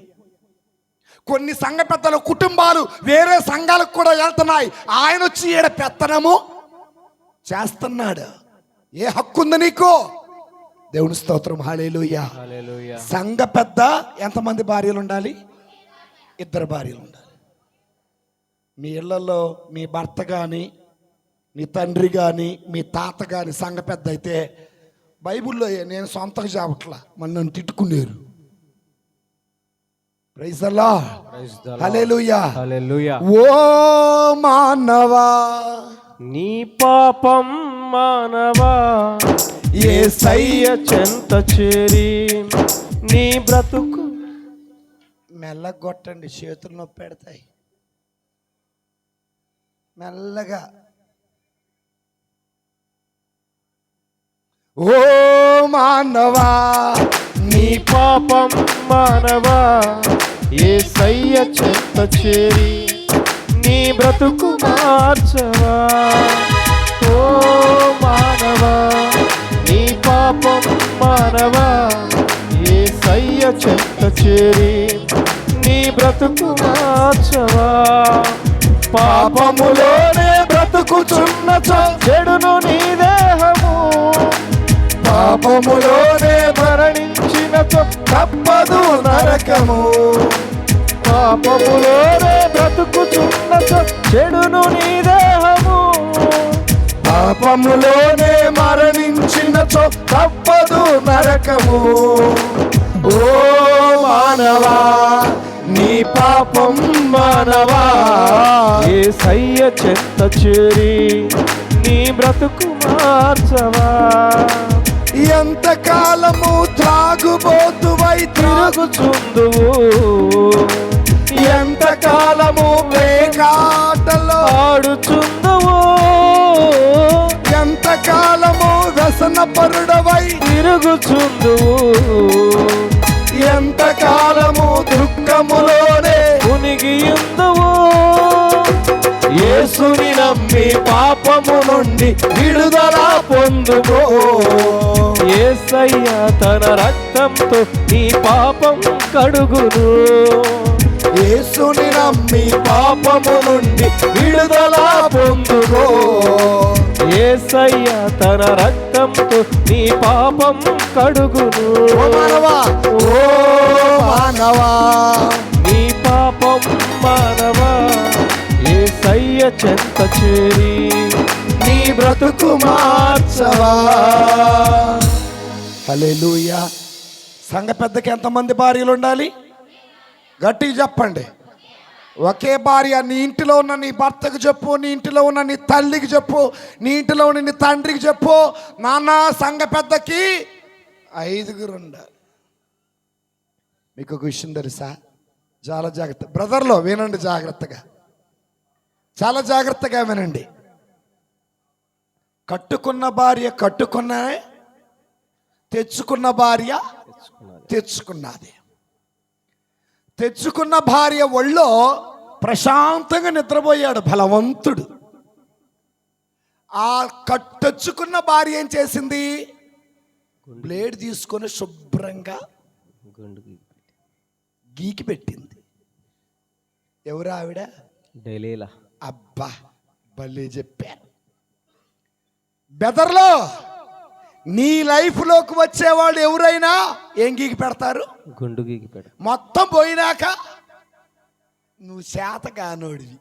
కొన్ని సంఘ పెద్దల కుటుంబాలు వేరే సంఘాలకు కూడా వెళ్తున్నాయి. ఆయన వచ్చి ఈడ పెత్తనము చేస్తున్నాడు. ఏ హక్కు ఉంది నీకు? దేవుని స్తోత్రం. హల్లెలూయా. సంఘ పెద్ద ఎంతమంది భార్యలు ఉండాలి? 2 భార్యలు ఉండాలి. మీ ఇళ్లలో మీ భర్త కానీ, మీ తండ్రి కానీ, మీ తాత కానీ సంఘ పెద్ద అయితే, బైబిల్లో నేను సొంతగా చెప్పట్లా, మన నన్ను తిట్టుకునేరు. Praise the lord. Hallelujah. Hallelujah. ఓ మానవా నీ పాపం మానవా యేసయ్య చెంత చేరి నీ బ్రతుకు. మెల్లగొట్టండి, చేతులు నొప్పి పెడతాయి. మెల్లగా. ఓ మానవా నీ పాపం మానవా యేసయ్య చెంత చేరి నీ బ్రతుకు మార్చవా. ఓ మానవా నీ పాపం మానవా యేసయ్య చెంత చేరి నీ బ్రతుకు మార్చవా. పాపములోనే బ్రతుకుచున్న చెడును నీ దేహము, పాపములోనే మరణించిన తప్పదు నరకము. పాపములోనే బ్రతుకుచున్న చెడును నీ దేహము, పాపములోనే మరణించిన తప్పదు నరకము. ఓ మానవా నీ పాపం మానవా యేసయ్య చెంత చేరి నీ బ్రతుకు మార్చవా. ఎంతకాలము త్రాగుబోతువై తిరుగుచుందువు ఎంతకాలము వేకాటలో ఆడుచుందువు ఎంతకాలము వ్యసన పరుడవై తిరుగుచుందువు ఎంతకాలము దుఃఖములోనే మునిగియుందువు యేసుని నమ్మి పాపము నుండి విడుదల పొందుకో యేసయ్య తన రక్తంతో నీ పాపం కడుగును యేసుని నమ్మి పాపము నుండి విడుదల పొందుకో యేసయ్య తన రక్తంతో నీ పాపం కడుగును ఓ మానవా నీ పాపం మానవా యేసయ్య చెంత చేరి నీ బ్రతుకు మార్చవా. హల్లెలూయా. సంఘ పెద్దకి ఎంతమంది భార్యలు ఉండాలి? గట్టిగా చెప్పండి. ఒకే భార్య. నీ ఇంటిలో ఉన్న నీ భర్తకు చెప్పు, నీ ఇంటిలో ఉన్న నీ తల్లికి చెప్పు, నీ ఇంటిలో ఉన్న నీ తండ్రికి చెప్పు, నాన్న సంఘ పెద్దకి 5 ఉండాలి. మీకు ఒక విషయం తెలుసా? చాలా జాగ్రత్త బ్రదర్లో వినండి, జాగ్రత్తగా, చాలా జాగ్రత్తగా వినండి. కట్టుకున్న భార్య తెచ్చుకున్న భార్య తెచ్చుకున్నది. తెచ్చుకున్న భార్య ఒళ్ళో ప్రశాంతంగా నిద్రపోయాడు బలవంతుడు. ఆ తెచ్చుకున్న భార్య ఏం చేసింది? బ్లేడ్ తీసుకొని శుభ్రంగా గీకి పెట్టింది. ఎవరు ఆవిడ? డెలీలా. అబ్బా భలే చెప్పారు. బెదర్లో నీ లైఫ్లోకి వచ్చేవాళ్ళు ఎవరైనా ఏం గీకి పెడతారు? గుండు గీకి పెడతారు. మొత్తం పోయినాక నువ్వు శాతగానోడివి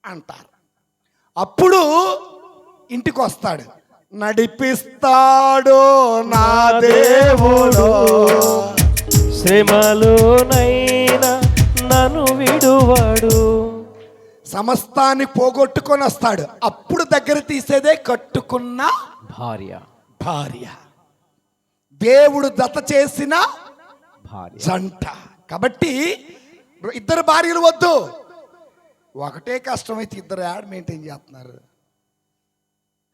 అంటారు. అప్పుడు ఇంటికి వస్తాడు, నడిపిస్తాడు నా దేవుడు, శ్రమలోనైనా నన్ను విడువాడు, సమస్తాన్ని పోగొట్టుకొని వస్తాడు. అప్పుడు దగ్గర తీసేదే కట్టుకున్న భార్య, దేవుడు జత చేసిన జంట. కాబట్టి 2 భార్యలు వద్దు. ఒకటే కష్టమైతే 2 యాడ్ మెయింటైన్ చేస్తున్నారు.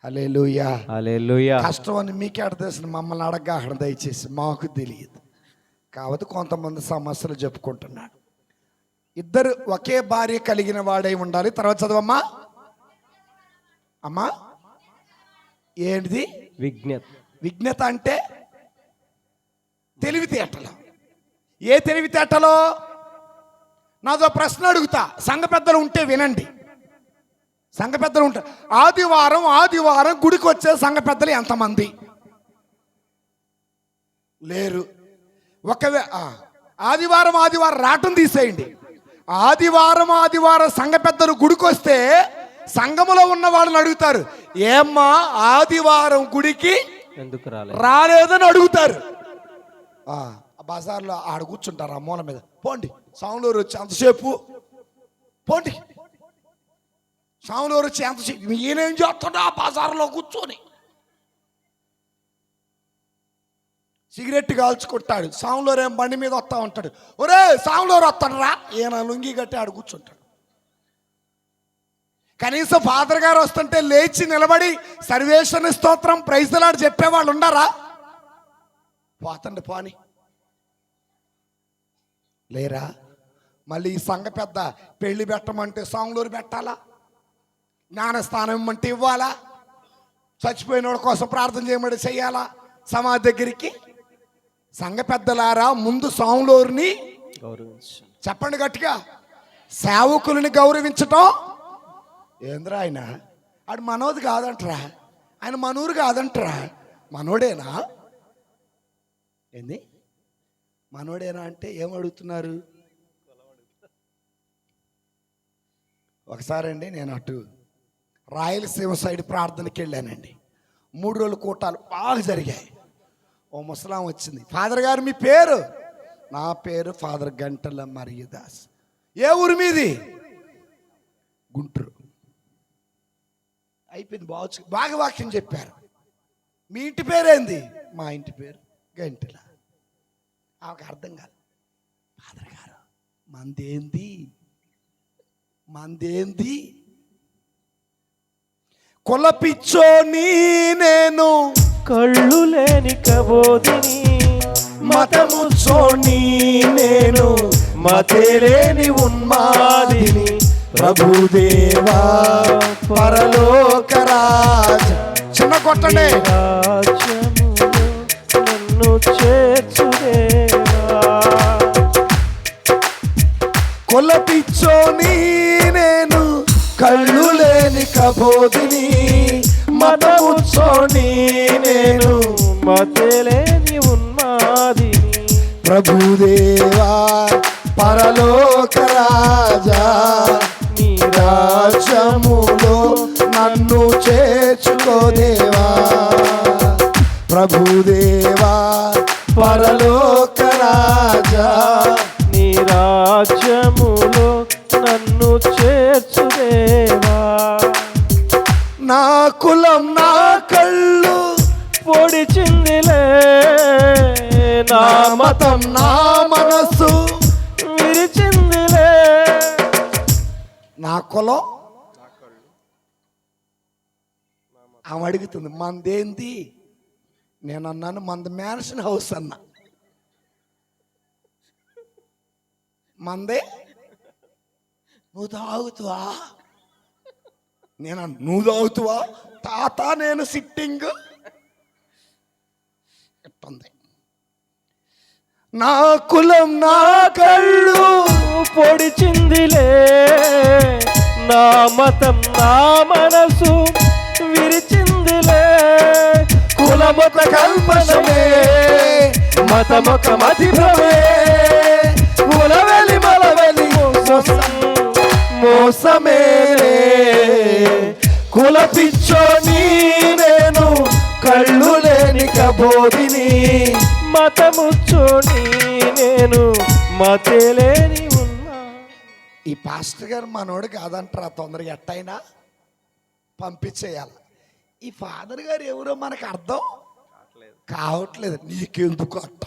హల్లెలూయా. హల్లెలూయా. కష్టం అని మీకే తెలుసు, మమ్మల్ని అడగ దయచేసి, మాకు తెలియదు కాబట్టి కొంతమంది సమస్యలు చెప్పుకుంటున్నాడు. 2 ఒకే భార్య కలిగిన వాడై ఉండాలి. తర్వాత చదవమ్మా. అమ్మా ఏంటిది? విజ్ఞత అంటే తెలివితేటలు. ఏ తెలివితేటలో? నాదో ప్రశ్న అడుగుతా, సంఘ పెద్దలు ఉంటే వినండి. సంఘ పెద్దలు ఉంటారు. ఆదివారం గుడికి వచ్చే సంఘ పెద్దలు ఎంతమంది? లేరు. ఆదివారం రావటం తీసేయండి. ఆదివారం సంఘ పెద్దలు గుడికి వస్తే సంఘములో ఉన్న వాళ్ళని అడుగుతారు, ఏమ్మా ఆదివారం గుడికి ఎందుకు రాలేదని అడుగుతారు. బజార్లో ఆడ కూర్చుంటారు ఆ మూల మీద. పోండి, సాములూరు వచ్చి అంతసేపు పోండి, సాములూరు వచ్చి ఎంతసేపు, ఈయనేం చేస్తాడు ఆ బజార్లో కూర్చొని సిగరెట్ కాల్చుకుంటాడు. సాములూరు ఏం బండి మీద వస్తా ఉంటాడు. ఒరే సాములూరు వస్తాడు రా, ఈయన లుంగి కట్టి ఆడు కూర్చుంటాడు. కనీసం ఫాదర్ గారు వస్తుంటే లేచి నిలబడి సర్వేశ్వరుని స్తోత్రం ప్రైజ్లాడు చెప్పేవాళ్ళు ఉండారా? పోతండి పోని లేరా? మళ్ళీ ఈ సంఘ పెద్ద పెళ్లి పెట్టమంటే సాములూరు పెట్టాలా? జ్ఞానస్థానం ఇమ్మంటే ఇవ్వాలా? చచ్చిపోయిన వాడి కోసం ప్రార్థన చేయమంటే చెయ్యాలా? సమాధి దగ్గరికి సంఘ పెద్దలారా, ముందు సాములూరుని చెప్పండి గట్టిగా, సేవకులని గౌరవించటం. ఏంద్రా ఆయన? ఆడు మనోది కాదంటరా, ఆయన మనూరు కాదంటరా, మనోడేనా? ఏంది మనోడేనా అంటే ఏమడుగుతున్నారు? ఒకసారి అండి నేను అటు రాయలసీమ సైడ్ ప్రార్థనకి వెళ్ళానండి. 3 రోజుల కూటాలు బాగా జరిగాయి. ఓ ముసలాం వచ్చింది, ఫాదర్ గారు మీ పేరు? నా పేరు ఫాదర్ గంటల మరియదాస్. ఏ ఊరు మీది? గుంటూరు. అయిపోయింది. బాగా వాక్యం చెప్పారు. మీ ఇంటి పేరేంది? మా ఇంటి పేరు గంటెల. ఆమెకు అర్థం కాదు. ఫాదర్ గారు మందేంది కొలపిచ్చోని నేను, కళ్ళు లేని కబోదిని, మతముచ్చోని నేను, మతేలేని ఉన్మాదిని. ప్రభుదేవా పరలోకరాజ. చిన్న కొట్టండి. రాజ్యములో నన్ను చేర్చుదేవా. కొలపిచ్చోని నేను, కళ్ళు లేని కబోదిని, మతముచ్చోని నేను, మతలేని ఉన్మాదిని. ప్రభుదేవా పరలోక రాజా, నీ రాజ్యములో నన్ను చేర్చుకోదేవా. ప్రభుదేవా పరలోక రాజా, నీ రాజ్యములో నన్ను చేర్చుదేవా. నా కులం నా కళ్ళు పొడిచిందిలే, నా మతం నా మనసు విరిచిందిలే. నా కులం ఆమె అడుగుతుంది మందేంది? నేను అన్నాను మంద మ్యాన్షన్ హౌస్ అన్నా. మందే నువ్వు తాగుతావా? నువ్వు తాగుతావా తాత? నేను సిట్టింగ్ ఎట్టుంది. నా కులం నా కళ్ళు పొడిచిందిలే, నా మతం నా మనసు విరిచిందిలే. కులమత కల్పనమే, మతమొక మతిభ్రమే, కులవెలి మలవెలి మోసమే. కులపిచ్చోని నేను, కళ్ళు లేని కబోదిని, మతముచ్చోని నేను, మతలేని ఉన్నా. ఈ పాస్టర్ గారు మనోడు కాదంటారా? తొందరగా ఎట్టయినా పంపించేయాలి. ఈ ఫాదర్ గారు ఎవరో మనకు అర్థం కావట్లేదు. నీకెందుకు అట్ట?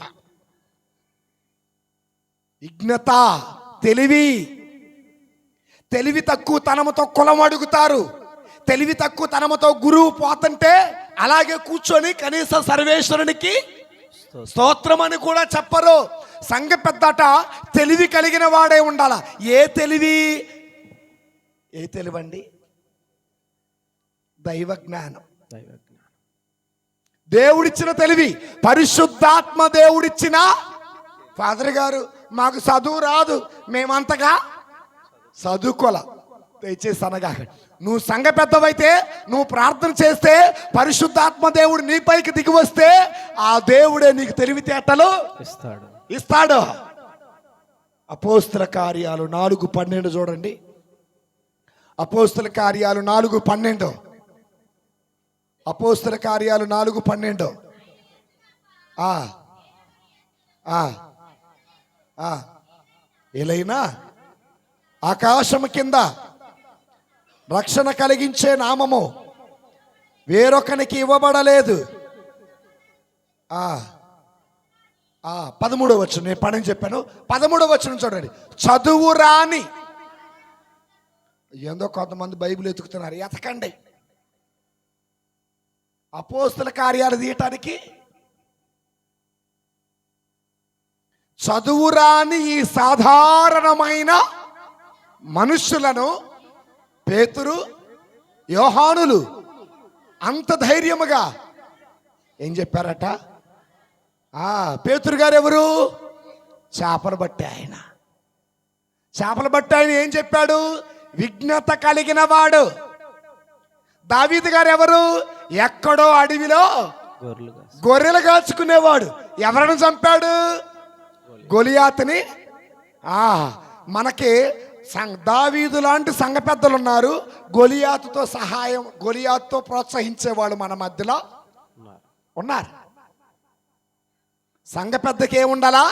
విజ్ఞత, తెలివి తక్కువ తనముతో కులం అడుగుతారు. తెలివి తక్కువ తనముతో గురువు పోతుంటే అలాగే కూర్చొని కనీసం సర్వేశ్వరునికి స్తోత్రం అని కూడా చెప్పరు. సంఘ పెద్దట తెలివి కలిగిన వాడే ఉండాల. ఏ తెలివి అండి? దైవ జ్ఞానం. దేవుడిచ్చిన తెలివి, పరిశుద్ధాత్మ దేవుడిచ్చిన. ఫాదర్ గారు మాకు చదువు రాదు, మేమంతగా చదువుకోలా. దయచేసి అనగా నువ్వు సంఘ పెద్దవైతే, నువ్వు ప్రార్థన చేస్తే, పరిశుద్ధాత్మ దేవుడు నీపైకి దిగి వస్తే ఆ దేవుడే నీకు తెలివితేటలు ఇస్తాడు. అపోస్తల కార్యాలు 4:12 చూడండి. అపోస్తల కార్యాలు 4:12. అపోస్తల కార్యాలు 4:12. ఎలైనా ఆకాశము కింద రక్షణ కలిగించే నామము వేరొకనికి ఇవ్వబడలేదు. 13వ వచనం, నేను పని చెప్పాను. 13వ వచనం చూడండి. చదువు రాని, ఏందో కొంతమంది బైబిల్ ఎతుకుతున్నారు, ఎతకండి. అపోస్తల కార్యాలు తీయటానికి చదువు రాని ఈ సాధారణమైన మనుష్యులను పేతురు, యోహానులు అంత ధైర్యముగా ఏం చెప్పారట? పేతురు గారు ఎవరు? చేపలు బట్టి ఆయన. చేపలు బట్టి ఆయన ఏం చెప్పాడు? విజ్ఞత కలిగిన వాడు. దావీదు గారు ఎవరు? ఎక్కడో అడవిలో గొర్రెలు కాచుకునేవాడు. ఎవరిని చంపాడు? గొలియాతుని. మనకి దావీదు లాంటి సంఘ పెద్దలు ఉన్నారు. గొలియాతుతో ప్రోత్సహించేవాళ్ళు మన మధ్యలో ఉన్నారు. సంఘ పెద్దకి ఏముండాలా?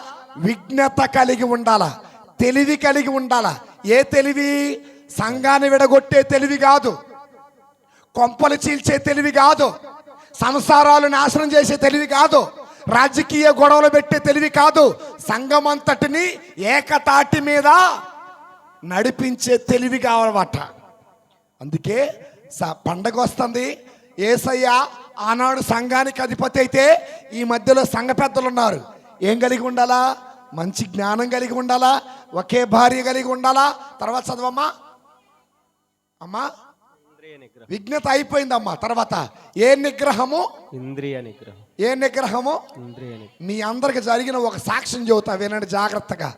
విజ్ఞత కలిగి ఉండాలా, తెలివి కలిగి ఉండాలా. ఏ తెలివి? సంఘాన్ని విడగొట్టే తెలివి కాదు, కొంపలు చీల్చే తెలివి కాదు, సంసారాలు నాశనం చేసే తెలివి కాదు, రాజకీయ గొడవలు పెట్టే తెలివి కాదు, సంఘమంతటిని ఏకతాటి మీద నడిపించే తెలివి కావాలన్నమాట. అందుకే పండగ వస్తుంది. యేసయ్య ఆనాడు సంఘానికి అధిపతి అయితే ఈ మధ్యలో సంఘ పెద్దలు ఉన్నారు. ఏం కలిగి ఉండాలా? మంచి జ్ఞానం కలిగి ఉండాలా, ఒకే భార్య కలిగి ఉండాలా. తర్వాత చదవమ్మా అమ్మా. విజ్ఞత అయిపోయిందమ్మా. తర్వాత ఏ నిగ్రహము? ఇంద్రియ నిగ్రహం. ఏ నిగ్రహము? ఇంద్రియ నిగ్రహం. మీ అందరికి జరిగిన ఒక సాక్ష్యం చెబుతా, వినండి జాగ్రత్తగా.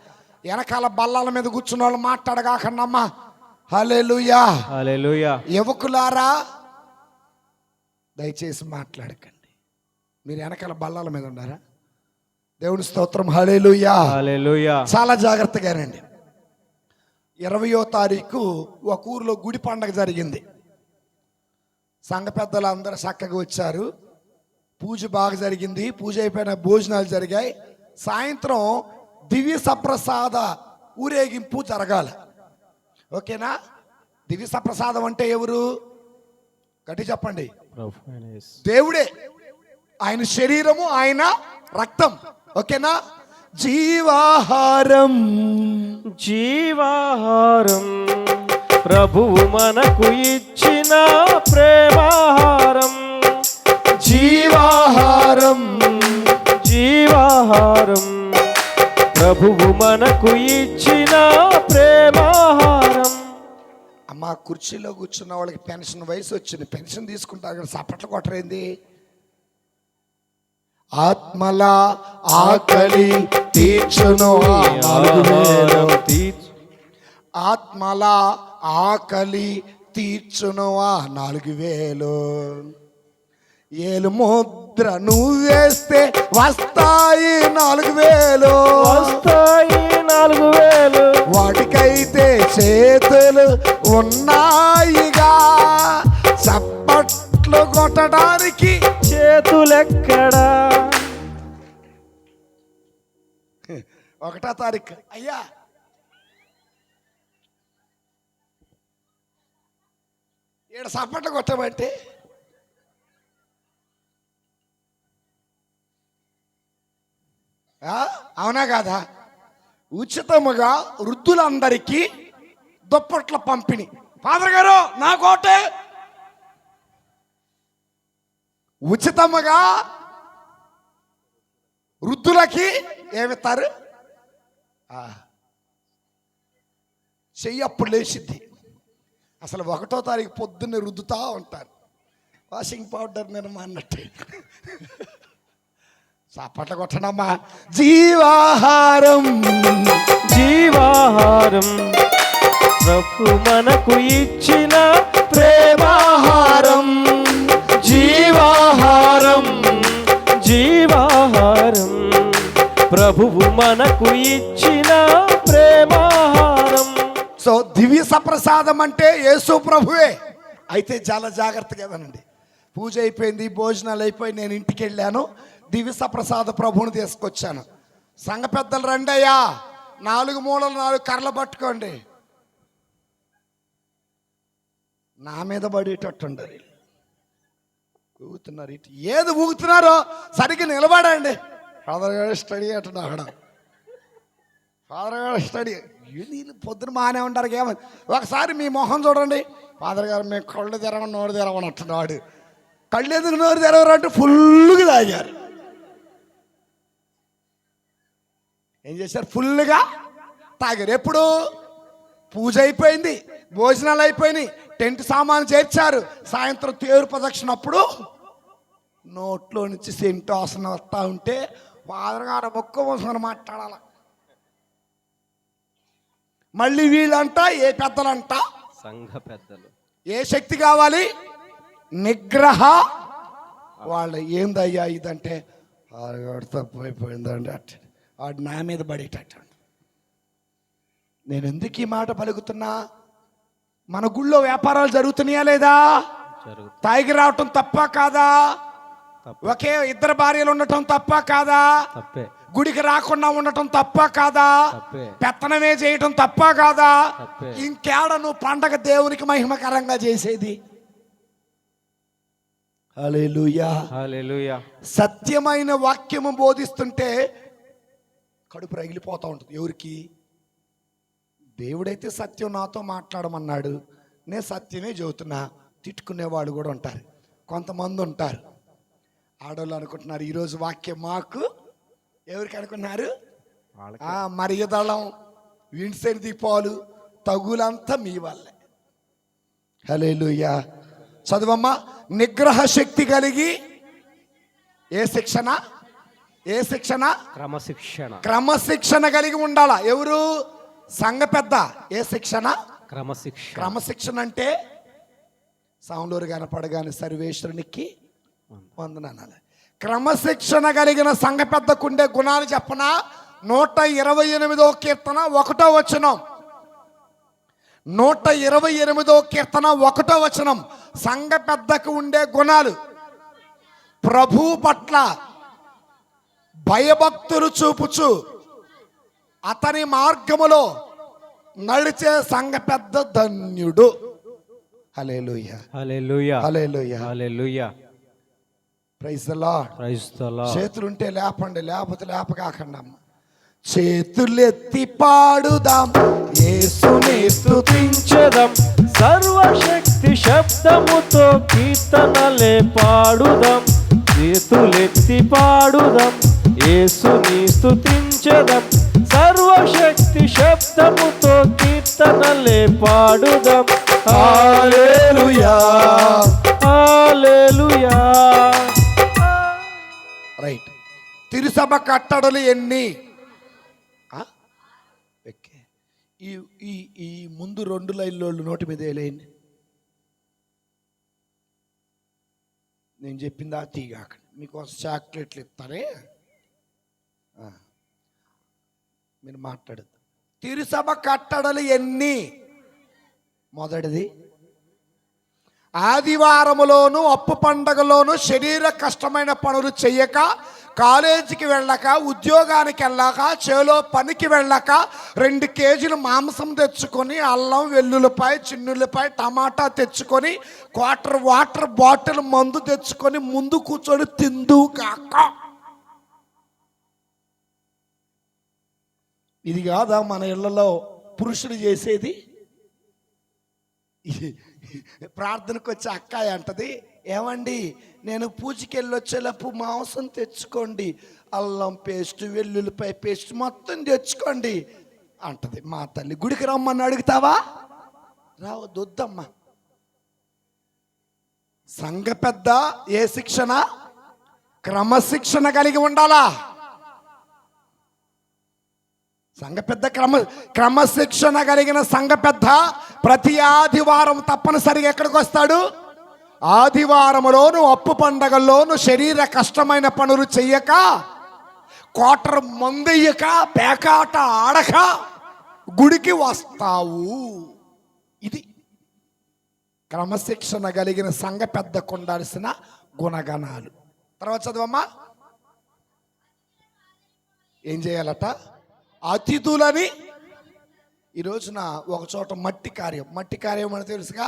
వెనకాల బల్లాల మీద కూర్చున్న వాళ్ళు మాట్లాడగాకండి అమ్మా. హల్లెలూయా. హల్లెలూయా. యువకులారా దయచేసి మాట్లాడకండి. మీరు వెనకాల బల్లాల మీద ఉన్నారా? దేవుని స్తోత్రం. హల్లెలూయా. హల్లెలూయా. చాలా జాగ్రత్తగానండి. 20వ తారీఖు ఒక ఊరిలో గుడి పండగ జరిగింది. సంఘ పెద్దలు అందరూ చక్కగా వచ్చారు. పూజ బాగా జరిగింది. పూజ అయిపోయిన భోజనాలు జరిగాయి. సాయంత్రం దివ్య సప్రసాద ఊరేగింపు జరగాలి. ఓకేనా? దివ్య సప్రసాదం అంటే ఎవరు? గట్టి చెప్పండి. దేవుడే. ఆయన శరీరము, ఆయన రక్తం. ఓకేనా? జీవాహారం. జీవాహారం ప్రభువు మనకు ఇచ్చిన ప్రేమాహారం. జీవాహారం. జీవాహారం ప్రభువు మనకు ఇచ్చిన ప్రేమాహారం. అమ్మ, కుర్చీలో కూర్చున్న వాళ్ళకి పెన్షన్ వయసు వచ్చింది. పెన్షన్ తీసుకుంటారు కదా, చప్పట్లు కొట్టరేంది? ఆత్మల ఆకలి తీర్చును ఆ 4,000. ఆత్మల ఆకలి తీర్చును ఆ 4,000. ఏలు ముద్ర నువ్వేస్తే వస్తాయి 4,000. వస్తాయి 4,000. వాటికైతే చేతులు ఉన్నాయిగా, చప్పట్లు కొట్టడానికి చేతులెక్కడా? 1వ తారీఖు అయ్యా, ఈడ చప్పట్లు కొట్టమంటే అవునా కాదా? ఉచితముగా వృద్ధులందరికీ దుప్పట్ల పంపిణీ. ఫాదర్ గారు నా కోటే ఉచితముగా వృద్ధులకి ఏమిస్తారు? చెయ్యి అప్పుడు లేచిద్ది. అసలు 1వ తారీఖు పొద్దున్నే రుద్దుతా ఉంటారు. వాషింగ్ పౌడర్ నిర్మా అన్నట్టు. చప్పట్ల కొట్టడమ్మా. జీవాహారం. జీవాహారం ప్రభు మనకు ఇచ్చిన ప్రేమాహారం. జీవాహారం. జీవాహారం ప్రభువు మనకు ఇచ్చిన ప్రేమాహారం. సో దివ్య సప్రసాదం అంటే యేసు ప్రభువే. అయితే చాలా జాగ్రత్తగా వినండి. పూజ అయిపోయింది, భోజనాలు అయిపోయి నేను ఇంటికి వెళ్ళాను. దివ్య సప్రసాద ప్రభువుని తీసుకొచ్చాను. సంఘ పెద్దలు రండి అయ్యా, 4 మూలలు 4 కర్రలు పట్టుకోండి. నా మీద పడేటట్టుండారు. ఊగుతున్నారు. ఇటు ఏది ఊగుతున్నారో సరిగ్గా నిలబడండి. ఫాదర్ గారు స్టడీ అంటున్నా అక్కడ. ఫాదర్ గారు స్టడీ. వీళ్ళు పొద్దున బాగానే ఉంటారు. ఏమని ఒకసారి మీ మొహం చూడండి. ఫాదర్ గారు మేము కళ్ళు తెరవని నోరు తెరవని అంటున్నాడు. కళ్ళు ఎందుకు నోరు తెరవరంటే ఫుల్గా తాగారు. ఏం చేశారు? ఫుల్గా తాగారు. ఎప్పుడు? పూజ అయిపోయింది, భోజనాలు అయిపోయినాయి, టెంట్ సామాను చేర్చారు. సాయంత్రం తేరు ప్రదక్షిణ అప్పుడు నోట్లో నుంచి సెంటు వాసన వస్తూ ఉంటే ఫాదర్ గారు మొక్క మోసుకొని మాట్లాడాల. మళ్ళీ వీళ్ళంట ఏ పెద్దలంట? సంఘ పెద్దలు. ఏ శక్తి కావాలి? నిగ్రహ. వాళ్ళు ఏందయ్యా ఇదంటే తప్పు అయిపోయిందండి అట్ వాడు నా మీద పడేటట్టు. నేను ఎందుకు ఈ మాట పలుకుతున్నా? మన గుళ్ళో వ్యాపారాలు జరుగుతున్నాయా లేదా? తాగి రావటం తప్ప కాదా? ఒకే 2 భార్యలు ఉండటం తప్ప కాదా? గుడికి రాకుండా ఉండటం తప్ప కాదా? పెత్తనమే చేయటం తప్ప కాదా? ఇంకేడ నువ్వు పండగ దేవునికి మహిమకరంగా చేసేది? హల్లెలూయా. హల్లెలూయా. సత్యమైన వాక్యము బోధిస్తుంటే కడుపు రగిలిపోతూ ఉంటుంది. ఎవరికి? దేవుడైతే సత్యం నాతో మాట్లాడమన్నాడు, నేను సత్యమే చెబుతున్నా. తిట్టుకునేవాడు కూడా ఉంటారు, కొంతమంది ఉంటారు. ఆడవాళ్ళు అనుకుంటున్నారు ఈరోజు వాక్యం మాకు, ఎవరికి అనుకున్నారు? మరియదళం, విన్సెంట్ దీపాలు, తగులంతా మీ వల్లే. హల్లెలూయా. చదువమ్మా. నిగ్రహ శక్తి కలిగి ఏ శిక్షణ? ఏ శిక్షణ? క్రమశిక్షణ. క్రమశిక్షణ కలిగి ఉండాలా. ఎవరు? సంఘ పెద్ద. ఏ శిక్షణ? క్రమశిక్షణ. క్రమశిక్షణ అంటే సాములూరు కనపడగానే సర్వేశ్వరునికి వందనాలు. క్రమశిక్షణ కలిగిన సంఘ పెద్దకుండే గుణాలు చెప్పనా? 128వ కీర్తన 1వ వచనం. 128వ కీర్తన 1వ వచనం. సంఘ పెద్దకు ఉండే గుణాలు: ప్రభు పట్ల భయభక్తులు చూపుచు అతని మార్గములో నడిచే సంఘ పెద్ద ధన్యుడు. Hallelujah. Hallelujah. Hallelujah. Hallelujah. Praise the lord. Praise the lord. చేతులుంటే లేపండి, లేకపోతే లేపకాకండి అమ్మ. చేతులెత్తి పాడుదాం, యేసుని స్తుతించెదం, సర్వశక్తి శబ్దముతో కీర్తనలే పాడుదాం. చేతులెత్తి పాడుదాం, యేసుని స్తుతించెదం, సర్వశక్తి శబ్దముతో కీర్తనలే పాడుదాం. హల్లెలూయా. హల్లెలూయా. రైట్. తిరుసభ కట్టడలు ఎన్ని? ఈ ఈ ఈ ముందు 2 లైన్లోళ్ళు నోటి మీద వేలేయండి. నేను చెప్పిందా తీగాక మీకోసం చాక్లెట్లు ఇస్తానే, మీరు మాట్లాడద్దు. తిరుసభ కట్టడలు ఎన్ని? మొదటిది, ఆదివారములోను అప్పు పండగలోను శరీర కష్టమైన పనులు చెయ్యక, కాలేజీకి వెళ్ళక, ఉద్యోగానికి వెళ్ళాక, చేలో పనికి వెళ్ళక 2 కేజీలు మాంసం తెచ్చుకొని, అల్లం, వెల్లుల్లిపాయ, చిన్నుల్లిపాయ, టమాటా తెచ్చుకొని, క్వార్టర్ వాటర్ బాటిల్ మందు తెచ్చుకొని ముందు కూర్చొని తిందు కాక. ఇది కాదా మన ఇళ్లలో పురుషులు చేసేది? ప్రార్థనకు వచ్చే అక్కాయ అంటది, ఏమండి నేను పూజకి వెళ్ళి వచ్చేలోపు మాంసం తెచ్చుకోండి, అల్లం పేస్ట్, వెల్లుల్లిపాయ పేస్ట్ మొత్తం తెచ్చుకోండి అంటది. మా తల్లి గుడికి రమ్మని అడుగుతావా? రావద్దు, వద్దమ్మా. సంఘ పెద్ద ఏ శిక్షణ? క్రమశిక్షణ కలిగి ఉండాలా. సంఘ పెద్ద క్రమశిక్షణ కలిగిన సంఘ పెద్ద ప్రతి ఆదివారం తప్పనిసరిగా ఎక్కడికి వస్తాడు? ఆదివారములోను అప్పు పండగల్లోను శరీర కష్టమైన పనులు చెయ్యక, క్వార్టర్ మందయ్యక, పేకాట ఆడక గుడికి వస్తావు. ఇది క్రమశిక్షణ కలిగిన సంఘ పెద్దకు ఉండాల్సిన గుణగణాలు. తర్వాత చదవమ్మా. ఏం చేయాలట? అతిథులని. ఈ రోజున ఒక చోట మట్టి కార్యం అని తెలుసుగా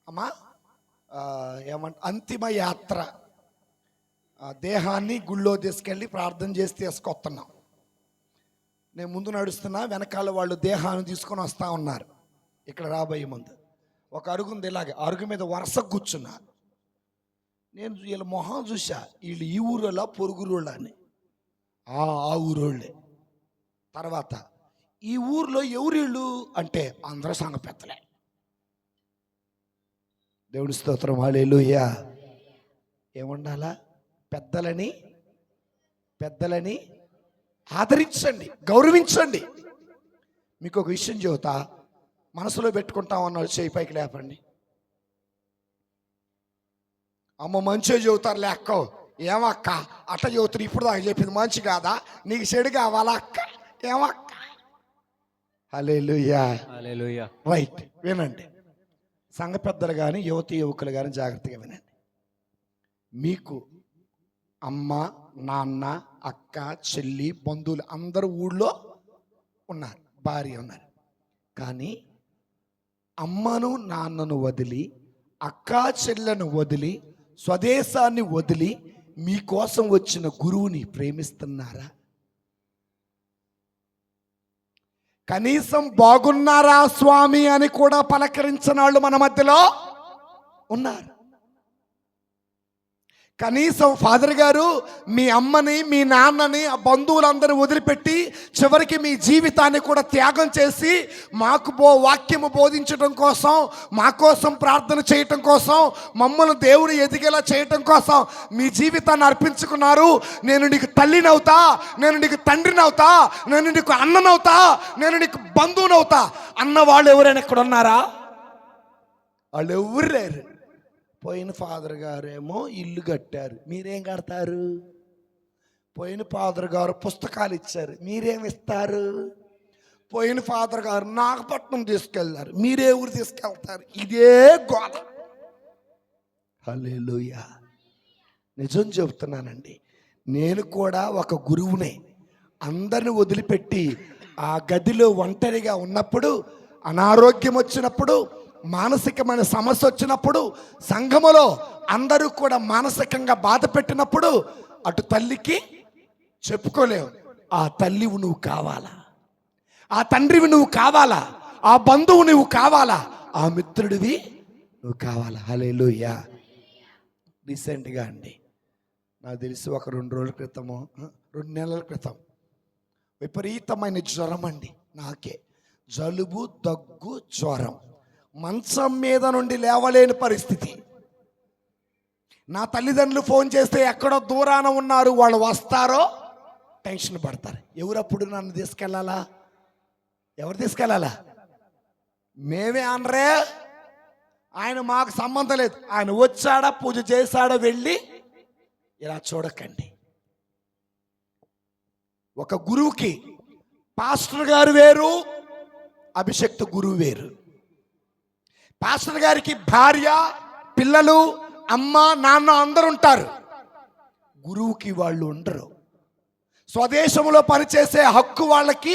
అమ్మా. అంతిమ యాత్ర, దేహాన్ని గుళ్ళో తీసుకెళ్ళి ప్రార్థన చేసి తీసుకొస్తున్నాం. నేను ముందు నడుస్తున్నా, వెనకాల వాళ్ళు దేహాన్ని తీసుకొని వస్తూ ఉన్నారు. ఇక్కడ రాబోయే ముందు ఒక అరుగు ఉంది, ఇలాగే అరుగు మీద వరుస కూర్చున్నారు. నేను వీళ్ళ మొహం చూసా, వీళ్ళు ఈ ఊరోళ్ళ పొరుగురోళ్ళ అని. ఆ ఊరోళ్ళే. తర్వాత ఈ ఊర్లో ఎవరిళ్ళు అంటే అందరూ సంఘ పెద్దలే. దేవుని స్తోత్రం. హల్లెలూయా. ఏముండాలా? పెద్దలని ఆదరించండి, గౌరవించండి. మీకు ఒక విషయం చెబుతా, మనసులో పెట్టుకుంటాం అన్నాడు, చేయి పైకి లేపండి. అమ్మ మంచిగా చెబుతారు లేక్క, ఏమక్క అట్ట చెబుతారు, ఇప్పుడు దాకా చెప్పింది మంచి కాదా, నీకు చెడు కావాలా అక్క, ఏమక్క? హల్లెలూయా. హల్లెలూయా. రైట్. వినండి, సంఘ పెద్దలు కానీ యువకులు కానీ జాగ్రత్తగా వినండి. మీకు అమ్మ, నాన్న, అక్క, చెల్లి, బంధువులు అందరూ ఊళ్ళో ఉన్నారు, భార్య ఉన్నారు. కానీ అమ్మను నాన్నను వదిలి, అక్క చెల్లెను వదిలి స్వదేశాన్ని వదిలి మీకోసం వచ్చిన గురువుని ప్రేమిస్తున్నారా? కనీసం బాగున్నారా స్వామి అని కూడా పలకరించిన వాళ్ళు మన మధ్యలో ఉన్నారు. కనీసం ఫాదర్ గారు మీ అమ్మని మీ నాన్నని ఆ బంధువులందరూ వదిలిపెట్టి చివరికి మీ జీవితాన్ని కూడా త్యాగం చేసి మాకు వాక్యము బోధించడం కోసం, మా కోసం ప్రార్థన చేయటం కోసం, మమ్మల్ని దేవుడు ఎదిగేలా చేయటం కోసం మీ జీవితాన్ని అర్పించుకున్నారు. నేను నీకు తల్లినవుతా, నేను నీకు తండ్రినవుతా, నేను నీకు అన్ననవుతా, నేను నీకు బంధువునవుతా అన్న వాళ్ళు ఎవరైనా ఇక్కడ ఉన్నారా? వాళ్ళు ఎవరు లేరు. పోయిన ఫాదర్ గారు ఏమో ఇల్లు కట్టారు, మీరేం కడతారు? పోయిన ఫాదర్ గారు పుస్తకాలు ఇచ్చారు, మీరేం ఇస్తారు? పోయిన ఫాదర్ గారు నాగపట్నం తీసుకెళ్తారు, మీరే ఊరు తీసుకెళ్తారు? ఇదే గోడ. హల్లెలూయా. నిజం చెబుతున్నానండి, నేను కూడా ఒక గురువునే. అందరిని వదిలిపెట్టి ఆ గదిలో ఒంటరిగా ఉన్నప్పుడు, అనారోగ్యం వచ్చినప్పుడు, మానసికమైన సమస్య వచ్చినప్పుడు, సంఘములో అందరూ కూడా మానసికంగా బాధ పెట్టినప్పుడు అటు తల్లికి చెప్పుకోలేవు. ఆ తల్లివి నువ్వు కావాలా, ఆ తండ్రివి నువ్వు కావాలా, ఆ బంధువు నువ్వు కావాలా, ఆ మిత్రుడివి నువ్వు కావాలా. హల్లెలూయా. రీసెంట్గా అండి, నాకు తెలిసి ఒక 2 రోజుల క్రితము, 2 నెలల క్రితం విపరీతమైన జ్వరం అండి. నాకే జలుబు, దగ్గు, జ్వరం, మంచం మీద నుండి లేవలేని పరిస్థితి. నా తల్లిదండ్రులు ఫోన్ చేస్తే ఎక్కడో దూరాన ఉన్నారు, వాళ్ళు వస్తారో టెన్షన్ పడతారు. ఎవరప్పుడు నన్ను తీసుకెళ్ళాలా? ఎవరు తీసుకెళ్ళాలా? మేమే అనరే, ఆయన మాకు సంబంధం లేదు. ఆయన వచ్చాడా, పూజ చేశాడా, వెళ్ళి ఇలా చూడకండి. ఒక గురువుకి పాస్టర్ గారు వేరు, అభిషక్త గురువు వేరు. పాస్టర్ గారికి భార్య, పిల్లలు, అమ్మ, నాన్న అందరూ ఉంటారు. గురువుకి వాళ్ళు ఉండరు. స్వదేశంలో పనిచేసే హక్కు వాళ్ళకి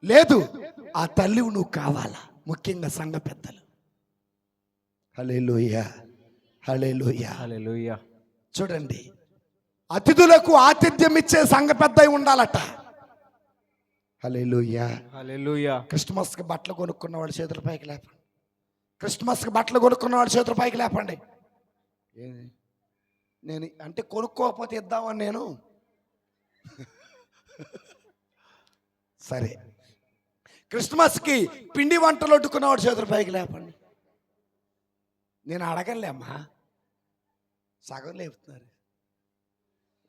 లేదు. ఆ తల్లి నువ్వు కావాలా, ముఖ్యంగా సంఘ పెద్దలు. హల్లెలూయా, హల్లెలూయా, హల్లెలూయా. చూడండి, అతిథులకు ఆతిథ్యం ఇచ్చే సంఘ పెద్ద ఉండాలట. హల్లెలూయా, హల్లెలూయా. క్రిస్మస్కి బట్టలు కొనుక్కున్న వాడు చేతుల పైకి లేపండి. క్రిస్మస్కి బట్టలు కొనుక్కున్న వాడు చేతుల పైకి లేపండి. నేను అంటే కొనుక్కోకపోతే ఇద్దామని నేను. సరే, క్రిస్మస్కి పిండి వంటలు వండుకున్నవాడు చేతుల పైకి లేపండి. నేను అడగలేమ్మా, సగం లేపుతున్నారు.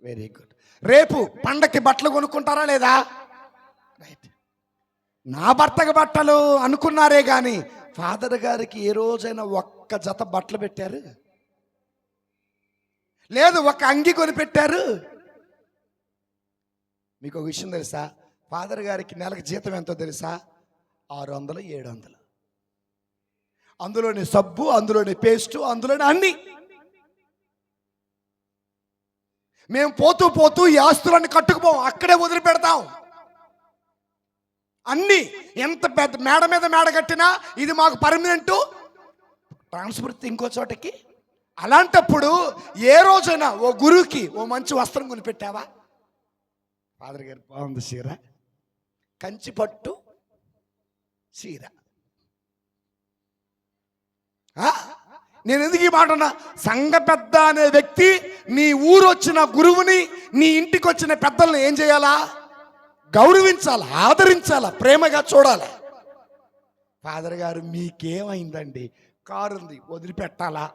Very good. రేపు పండక్కి బట్టలు కొనుక్కుంటారా లేదా? రైట్. నా భర్తకి బట్టలు అనుకున్నారే కానీ ఫాదర్ గారికి ఏ రోజైనా ఒక్క జత బట్టలు పెట్టారు? లేదు, ఒక అంగి కొని పెట్టారు? మీకు ఒక విషయం తెలుసా? ఫాదర్ గారికి నెలకు జీతం ఎంతో తెలుసా? 600, 700. అందులోని సబ్బు, అందులోని పేస్టు, అందులోని అన్ని. మేము పోతూ పోతూ ఈ ఆస్తులన్నీ కట్టుకుపోం, అక్కడే వదిలిపెడతాం అన్ని. ఎంత పెద్ద మేడ మీద మేడ కట్టినా ఇది మాకు పర్మనెంట్ ట్రాన్స్ఫర్ ఇంకో చోటకి. అలాంటప్పుడు ఏ రోజైనా ఓ గురువుకి ఓ మంచి వస్త్రం కొనిపెట్టావా? ఫాదర్ గారు బాగుంది చీర, కంచి పట్టు చీర. నేను ఎందుకు ఈ మాట అన్నా? సంఘ పెద్ద అనే వ్యక్తి నీ ఊరు వచ్చిన గురువుని, నీ ఇంటికి వచ్చిన పెద్దల్ని ఏం చేయాలా? గౌరవించాలి, ఆదరించాలి, ప్రేమగా చూడాలి. ఫాదర్ గారు మీకేమైందండి? కారు ఉంది, వదిలిపెట్టాలా?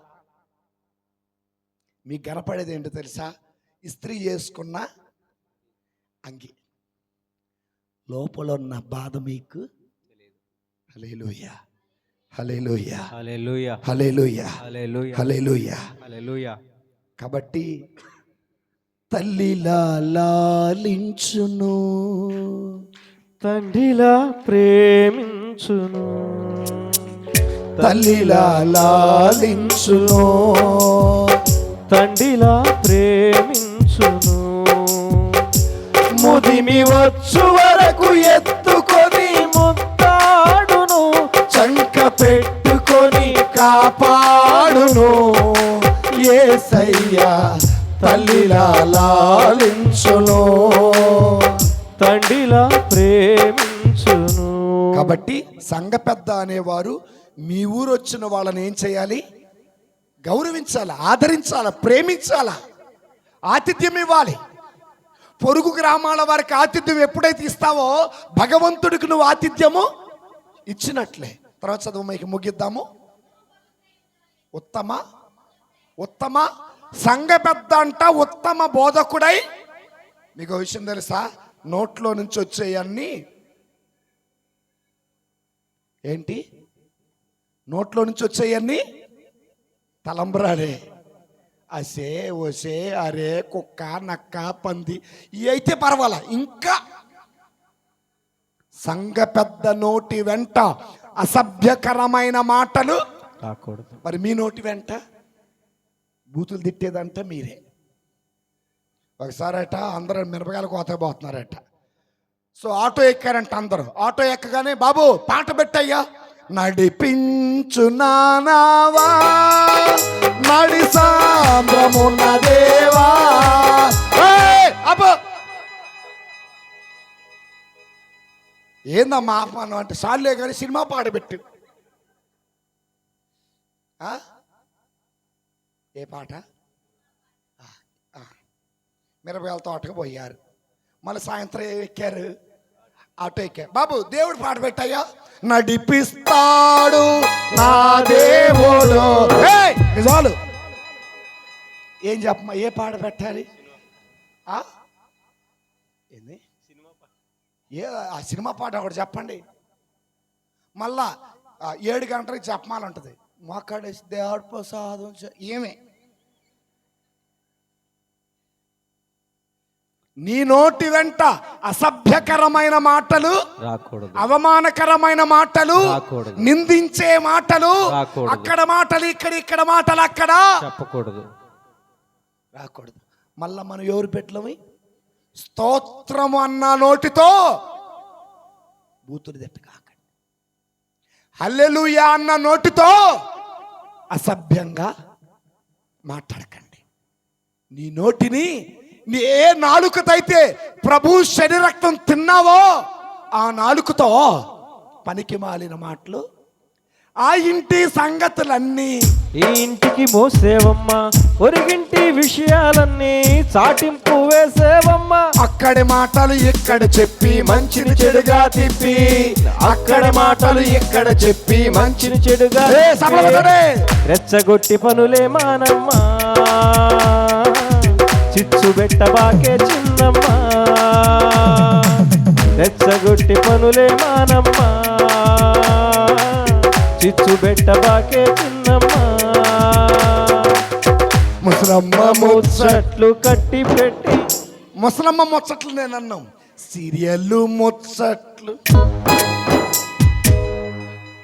మీకు కనపడేది ఏంటో తెలుసా? ఇస్త్రీ చేసుకున్న అంగి, లోపల ఉన్న బాధ మీకు. హల్లెలూయా, hallelujah, hallelujah, hallelujah, hallelujah, hallelujah. హల్లెలూయా. కాబట్టి తల్లిలా లాలించును, తండ్రిలా ప్రేమించును, తల్లిలా లాలించును, తండ్రిలా ప్రేమించును. ముదిమి వచ్చు వరకు ఎత్తుకొని ముద్దాడును, చంక పెట్టుకొని కాపాడును. యేసయ్యా తల్లిలా లాలించును. తండ్రిలా ప్రేమించును. కాబట్టి సంఘ పెద్ద అనేవారు మీ ఊరు వచ్చిన వాళ్ళని ఏం చేయాలి? గౌరవించాలి, ఆదరించాలి, ప్రేమించాలి, ఆతిథ్యం ఇవ్వాలి. పొరుగు గ్రామాల వారికి ఆతిథ్యం ఎప్పుడైతే ఇస్తావో భగవంతుడికి నువ్వు ఆతిథ్యము ఇచ్చినట్లే. తర్వాత చదువు మీకు ముగిద్దాము. ఉత్తమ సంఘ పెద్ద అంట ఉత్తమ బోధకుడై. మీకు విషయం తెలుసా? నోట్లో నుంచి వచ్చేయన్నీ ఏంటి? నోట్లో నుంచి వచ్చేయన్నీ తలంబ్రాలే. అసే ఒసే అరే కుక్క నక్క పంది ఇవి అయితే పర్వాలా. ఇంకా సంఘ పెద్ద నోటి వెంట అసభ్యకరమైన మాటలు రాకూడదు. మరి మీ నోటి వెంట బూతులు తిట్టేదంట మీరే. ఒకసారట అందరూ మిరపకాయలు కోతపోతున్నారట. సో ఆటో ఎక్కారంట అందరూ. ఆటో ఎక్కగానే బాబు పాట పెట్టయ్యా. నడిపించు నానావా నడి సాంద్రమున్న దేవా. అబ్బో ఏందమ్మా ఆహ్వానం అంటే సార్లే కానీ సినిమా పాట పెట్టు. ఏ పాట? మిరపకాయల తోటకు పోయారు. మళ్ళీ సాయంత్రం ఎక్కారు, ఆటో ఎక్కారు. బాబు దేవుడు పాట పెట్టయ్యా. నడిపిస్తాడు నా దేవుడు. నిజాలు ఏం చెప్పమ్మా? ఏ పాట పెట్టాలి? ఏంది? ఆ సినిమా పాట ఒకటి చెప్పండి. మళ్ళా 7 గంటలకు చెప్పమాలంటది. మాకాడేసి దేవుడు ప్రసాదం ఏమే. నీ నోటి వెంట అసభ్యకరమైన మాటలు రాకూడదు, అవమానకరమైన మాటలు రాకూడదు, నిందించే మాటలు రాకూడదు, అక్కడ మాటలు ఇక్కడ మాటలు అక్కడ చెప్పకూడదు, రాకూడదు. మళ్ళా మనం ఎవరు పెట్టలమి? స్తోత్రము అన్న నోటితో బూతులు తిట్టకాకండి. హల్లెలూయా అన్న నోటితో అసభ్యంగా మాట్లాడకండి. నీ నోటిని నీ ఏ నాలుకతైతే ప్రభు శరీరక్తం తిన్నావో ఆ నాలుకతో పనికి మాలిన మాటలు, ఆ ఇంటి సంగతులన్నీ ఈ ఇంటికి మోసేవమ్మా, ఒరిగింటి విషయాలన్నీ చాటింపు వేసేవమ్మా. అక్కడి మాటలు ఇక్కడ చెప్పి మంచిని చెడుగా తిప్పి, అక్కడి మాటలు ఇక్కడ చెప్పి మంచిని చెడుగా రెచ్చగొట్టి పనులే మానమ్మా, చిచ్చు పెట్టబాకే చిన్నమ్మా. రెచ్చగొట్టి పనులే మానమ్మా, చిచ్చు పెట్టబాకే చిన్నమ్మా. ముసలమ్మ ముచ్చట్లు కట్టి పెట్టి. ముసలమ్మ ముచ్చట్లు నేను అన్నాం. సీరియల్ ముచ్చట్లు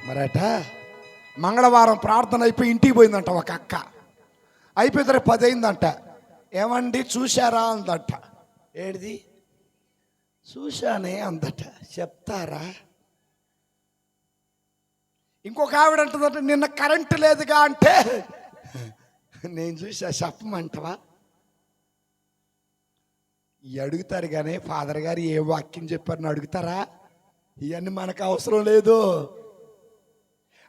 మరట. మంగళవారం ప్రార్థన అయిపోయి ఇంటికి పోయిందంట ఒక అక్క. అయిపోయితే 10 అయిందంట. ఏమండి చూశారా అందట. ఏడిది? చూశానే అందట. చెప్తారా? ఇంకొక ఆవిడ అంటుందంటే నిన్న కరెంటు లేదుగా అంటే నేను చూసా చెప్పమంటవా? అడుగుతారు కానీ ఫాదర్ గారు ఏ వాక్యం చెప్పారని అడుగుతారా? ఇవన్నీ మనకు అవసరం లేదు.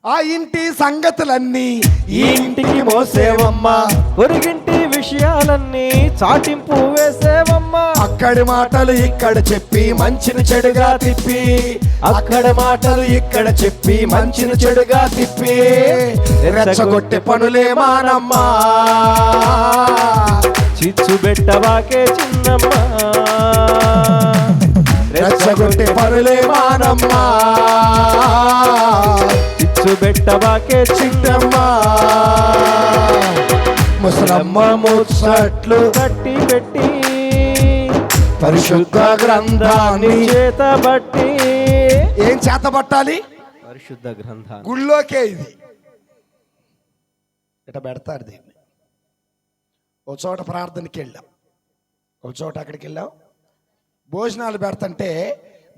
ఆ ఇంటి సంగతులన్నీ ఈ ఇంటికి మోసేవమ్మా, ఒరిగింటి విషయాలన్నీ చాటింపు వేసేవమ్మా. అక్కడి మాటలు ఇక్కడ చెప్పి మంచిని చెడుగా తిప్పి, అక్కడ మాటలు ఇక్కడ చెప్పి మంచిని చెడుగా తిప్పి రెచ్చగొట్టే పనులే మానమ్మా, చిచ్చు పెట్టబాకే చిన్నమ్మా. రెచ్చగొట్టే పనులే మానమ్మా, చిచ్చు పెట్టబాకే చిన్నమ్మా. ముసలమ్మ ముచ్చట్లు కట్టి పెట్టి పరిశుద్ధ గ్రంథాన్ని చేతబట్టి. ఏం చేతబట్టాలి? పరిశుద్ధ గ్రంథాన్ని. గుళ్ళోకే ఇది ఇట పెడతారు దీన్ని. ఒక చోట ప్రార్థనకి వెళ్ళాం, ఒక చోట అక్కడికి వెళ్ళాం. భోజనాలు పెడతంటే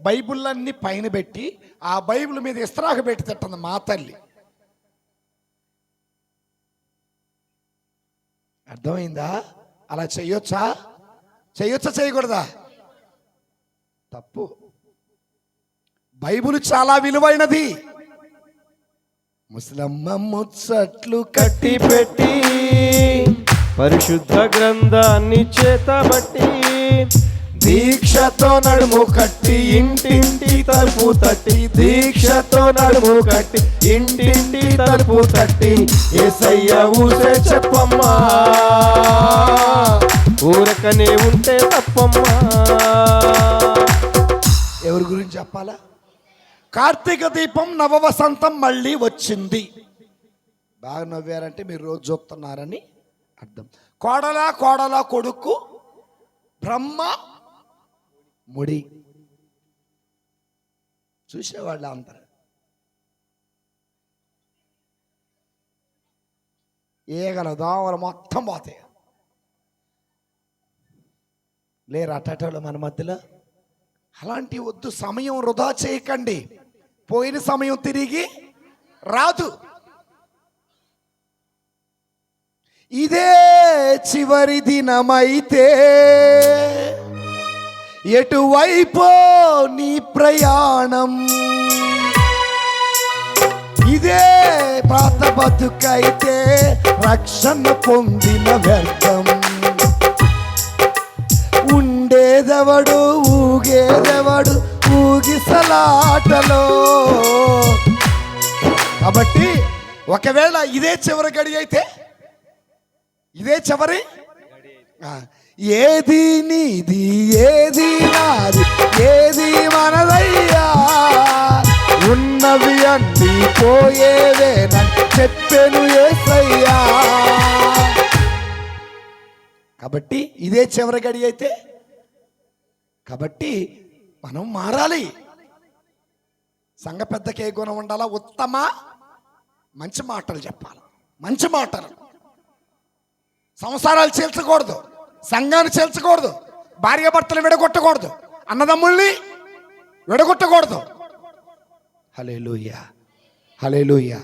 బైబిళ్ళన్నీ పైన పెట్టి ఆ బైబిల్ మీద ఇస్త్రాకు పెట్టి తిట్టింది మా తల్లి. అర్థమైందా? అలా చేయొచ్చా? చేయకూడదా? తప్పు. బైబిల్ చాలా విలువైనది. ముసలమ్మ ముచ్చట్లు కట్టి పెట్టి పరిశుద్ధ గ్రంథాన్ని చేతబట్టి దీక్షతో నడుము కట్టి ఇంటింటి తలుపు తట్టి దీక్షతో నడుము కట్టి ఇంటింటి తలుపు తట్టి యేసయ్య ఊసే చెప్పమ్మా, ఊరకనే ఉంటే తప్పమ్మా. ఎవరి గురించి చెప్పాలా? కార్తీక దీపం నవవసంతం మళ్ళీ వచ్చింది. బాగా నవ్వారంటే మీరు రోజు చూస్తున్నారని అర్థం. కోడలా కొడుకు బ్రహ్మ ముడి చూసేవాళ్ళు అందరు. ఏగల దోమలు మొత్తం పోతాయి. లేరు అట్టటోళ్ళు మన మధ్యలో. అలాంటి వద్దు. సమయం వృధా చేయకండి. పోయిన సమయం తిరిగి రాదు. ఇదే చివరి దినమైతే ఎటువైపో నీ ప్రయాణం, ఇదే పాత బతుకైతే రక్షణ పొందిన వ్యర్థం. ఉండేదెవడు ఊగేదెవడు ఊగిసలాటలో. కాబట్టి ఒకవేళ ఇదే చివరి గడి అయితే, ఇదే చివరి, ఏది నీది ఏది నాది ఏది మనదయ్యా, ఉన్నవి అన్ని పోయేవేనని చెప్పెను యేసయ్యా. కాబట్టి ఇదే చివరి గడి అయితే, కాబట్టి మనం మారాలి. సంఘ పెద్దకి ఏ గుణం ఉండాలా? ఉత్తమ మంచి మాటలు చెప్పాలి. మంచి మాటలు. సంసారాలు చీల్చకూడదు, సంఘాన్ని చీల్చకూడదు, భార్య భర్తలు విడగొట్టకూడదు, అన్నదమ్ముల్ని విడగొట్టకూడదు. హల్లెలూయా, హల్లెలూయా.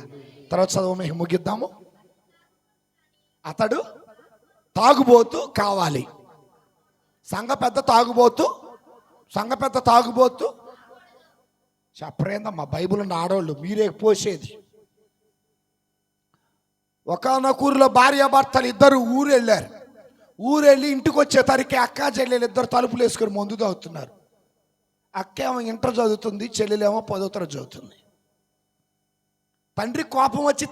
తర్వాత చదువు మేము ముగిద్దాము. అతడు తాగుబోతు కావాలి. సంఘ పెద్ద తాగుబోతు చెప్పరేందమ్మా, బైబిల్ ఉన్న ఆడవాళ్ళు మీరే పోసేది. ఒకానొక ఊరిలో భార్య భర్తలు ఇద్దరు ఊరెళ్ళి ఇంటికి వచ్చేసరికి అక్క చెల్లెలు ఇద్దరు తలుపులు వేసుకొని మందు తాగుతున్నారు. అక్క ఏమో ఇంటర్ చదువుతుంది, చెల్లెలేమో 10వ తరగతి చదువుతుంది. తండ్రి కోపం వచ్చి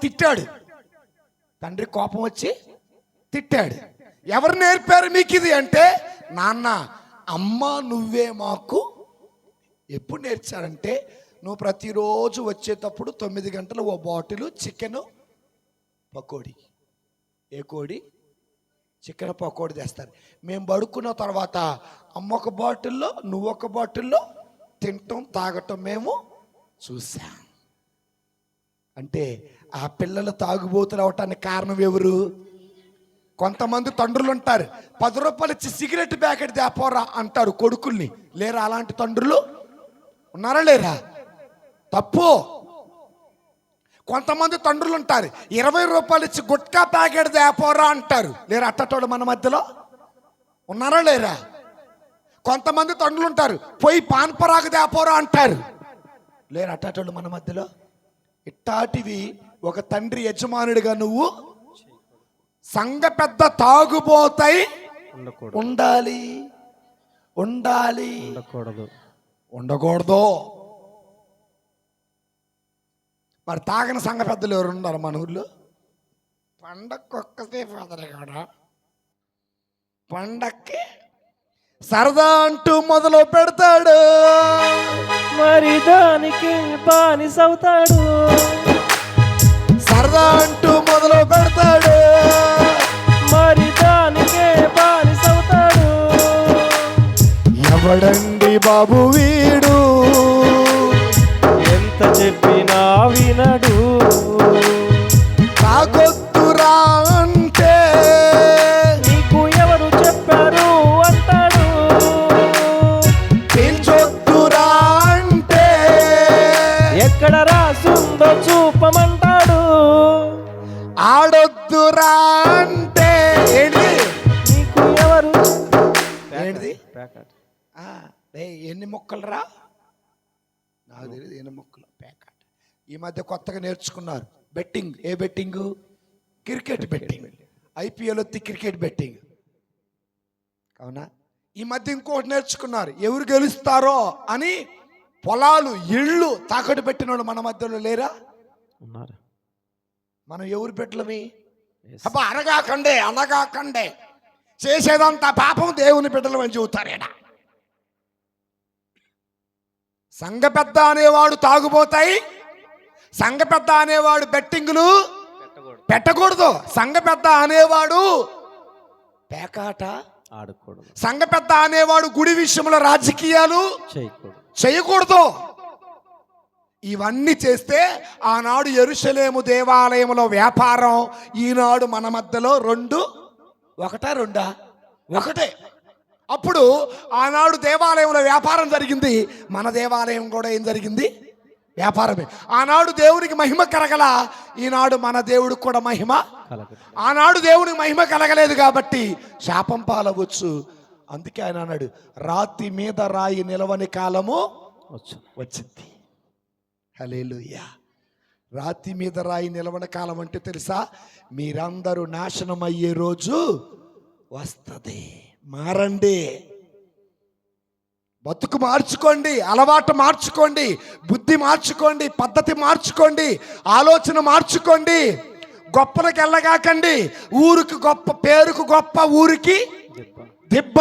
తిట్టాడు. ఎవరు నేర్పారు మీకు ఇది అంటే, నాన్న అమ్మ నువ్వే మాకు. ఎప్పుడు నేర్చారంటే, నువ్వు ప్రతిరోజు వచ్చేటప్పుడు 9 గంటలు ఓ బాటిల్ చికెన్ పకోడీ, ఏ కోడి చికెన్ పకోడీ తెస్తారు. మేము పడుకున్న తర్వాత అమ్మ ఒక బాటిల్లో నువ్వొక బాటిల్లో తినటం తాగటం మేము చూసాం. అంటే ఆ పిల్లలు తాగుబోతులు అవటానికి కారణం ఎవరు? కొంతమంది తండ్రులు ఉంటారు, 10 రూపాయలు ఇచ్చి సిగరెట్ ప్యాకెట్ తేపోరా అంటారు కొడుకుల్ని. లేరా అలాంటి తండ్రులు? ఉన్నారా లేరా? తప్పు. కొంతమంది తండ్రులు ఉంటారు, 20 రూపాయలు ఇచ్చి గుట్కా ప్యాకెట్ తేపోరా అంటారు. లేరా అట్టటోళ్ళు మన మధ్యలో? ఉన్నారా లేరా? కొంతమంది తండ్రులు ఉంటారు, పోయి పాన్పరాకు తేపోరా అంటారు. లేరా అట్టటోళ్ళు మన మధ్యలో? ఇట్టాటివి ఒక తండ్రి యజమానుడిగా నువ్వు సంఘ పెద్ద తాగుబోతై ఉండకూడదు. మరి తాగని సంఘ పెద్దలు ఎవరు ఉన్నారు మన ఊర్లో? పండక్కి సరదా అంటూ మొదలు పెడతాడు, మరి దానికి బానిసవుతాడు. సరదా అంటూ మొదలు పెడతాడు, మరి దానికే బానిసవుతాడు. ఎవడండి బాబు వీడు, ఎంత చెప్పినా వినడు. తాగొద్దురా అంటే నీకు ఎవరు చెప్పారు అంటాడు. పీల్చొద్దురా అంటే ఎక్కడ రాసుందో చూపమంటాడు. ఆడొద్దురా అంటే పేకాట. ఎన్ని మొక్కలు రా? నాకు తెలియదు ఎన్ని మొక్కలు. పేకాట ఈ మధ్య కొత్తగా నేర్చుకున్నారు. బెట్టింగ్. ఏ బెట్టింగ్? Cricket betting. ఐపీఎల్ వచ్చి క్రికెట్ బెట్టింగ్. అవునా? ఈ మధ్య ఇంకోటి నేర్చుకున్నారు. ఎవరు గెలుస్తారో అని పొలాలు, ఇళ్ళు తాకట్టు పెట్టిన వాళ్ళు మన మధ్యలో లేరా? ఉన్నారు. మనం ఎవరు బిడ్డలమి? అబ్బా అనగాకండే చేసేదంతా పాపం, దేవుని బిడ్డలు అని చెబుతారేడా? సంఘ పెద్ద అనేవాడు తాగుబోతాయి, సంఘ పెద్ద అనేవాడు బెట్టింగులు పెట్టకూడదు, సంఘ పెద్ద అనేవాడు పేకాట ఆడకూడదు, సంఘ పెద్ద అనేవాడు గుడి విషయంలో రాజకీయాలు చేయకూడదు. ఇవన్నీ చేస్తే ఆనాడు యెరూషలేము దేవాలయంలో వ్యాపారం, ఈనాడు మన మధ్యలో ఒకటే. అప్పుడు ఆనాడు దేవాలయంలో వ్యాపారం జరిగింది, మన దేవాలయం కూడా ఏం జరిగింది? వ్యాపారమే. ఆనాడు దేవునికి మహిమ కలగల, ఈనాడు మన దేవుడికి కూడా మహిమ. ఆనాడు దేవునికి మహిమ కలగలేదు కాబట్టి శాపం పాలవచ్చు. అందుకే ఆయన అన్నాడు, రాతి మీద రాయి నిలవని కాలము వచ్చింది. హల్లెలూయా. రాతి మీద రాయి నిలవని కాలం అంటే తెలుసా? మీరందరూ నాశనం అయ్యే రోజు వస్తుంది. మారండి, బతుకు మార్చుకోండి, అలవాటు మార్చుకోండి, బుద్ధి మార్చుకోండి, పద్ధతి మార్చుకోండి, ఆలోచన మార్చుకోండి. గొప్పలకు వెళ్ళగాకండి. ఊరికి గొప్ప, పేరుకు గొప్ప, ఊరికి దిబ్బ.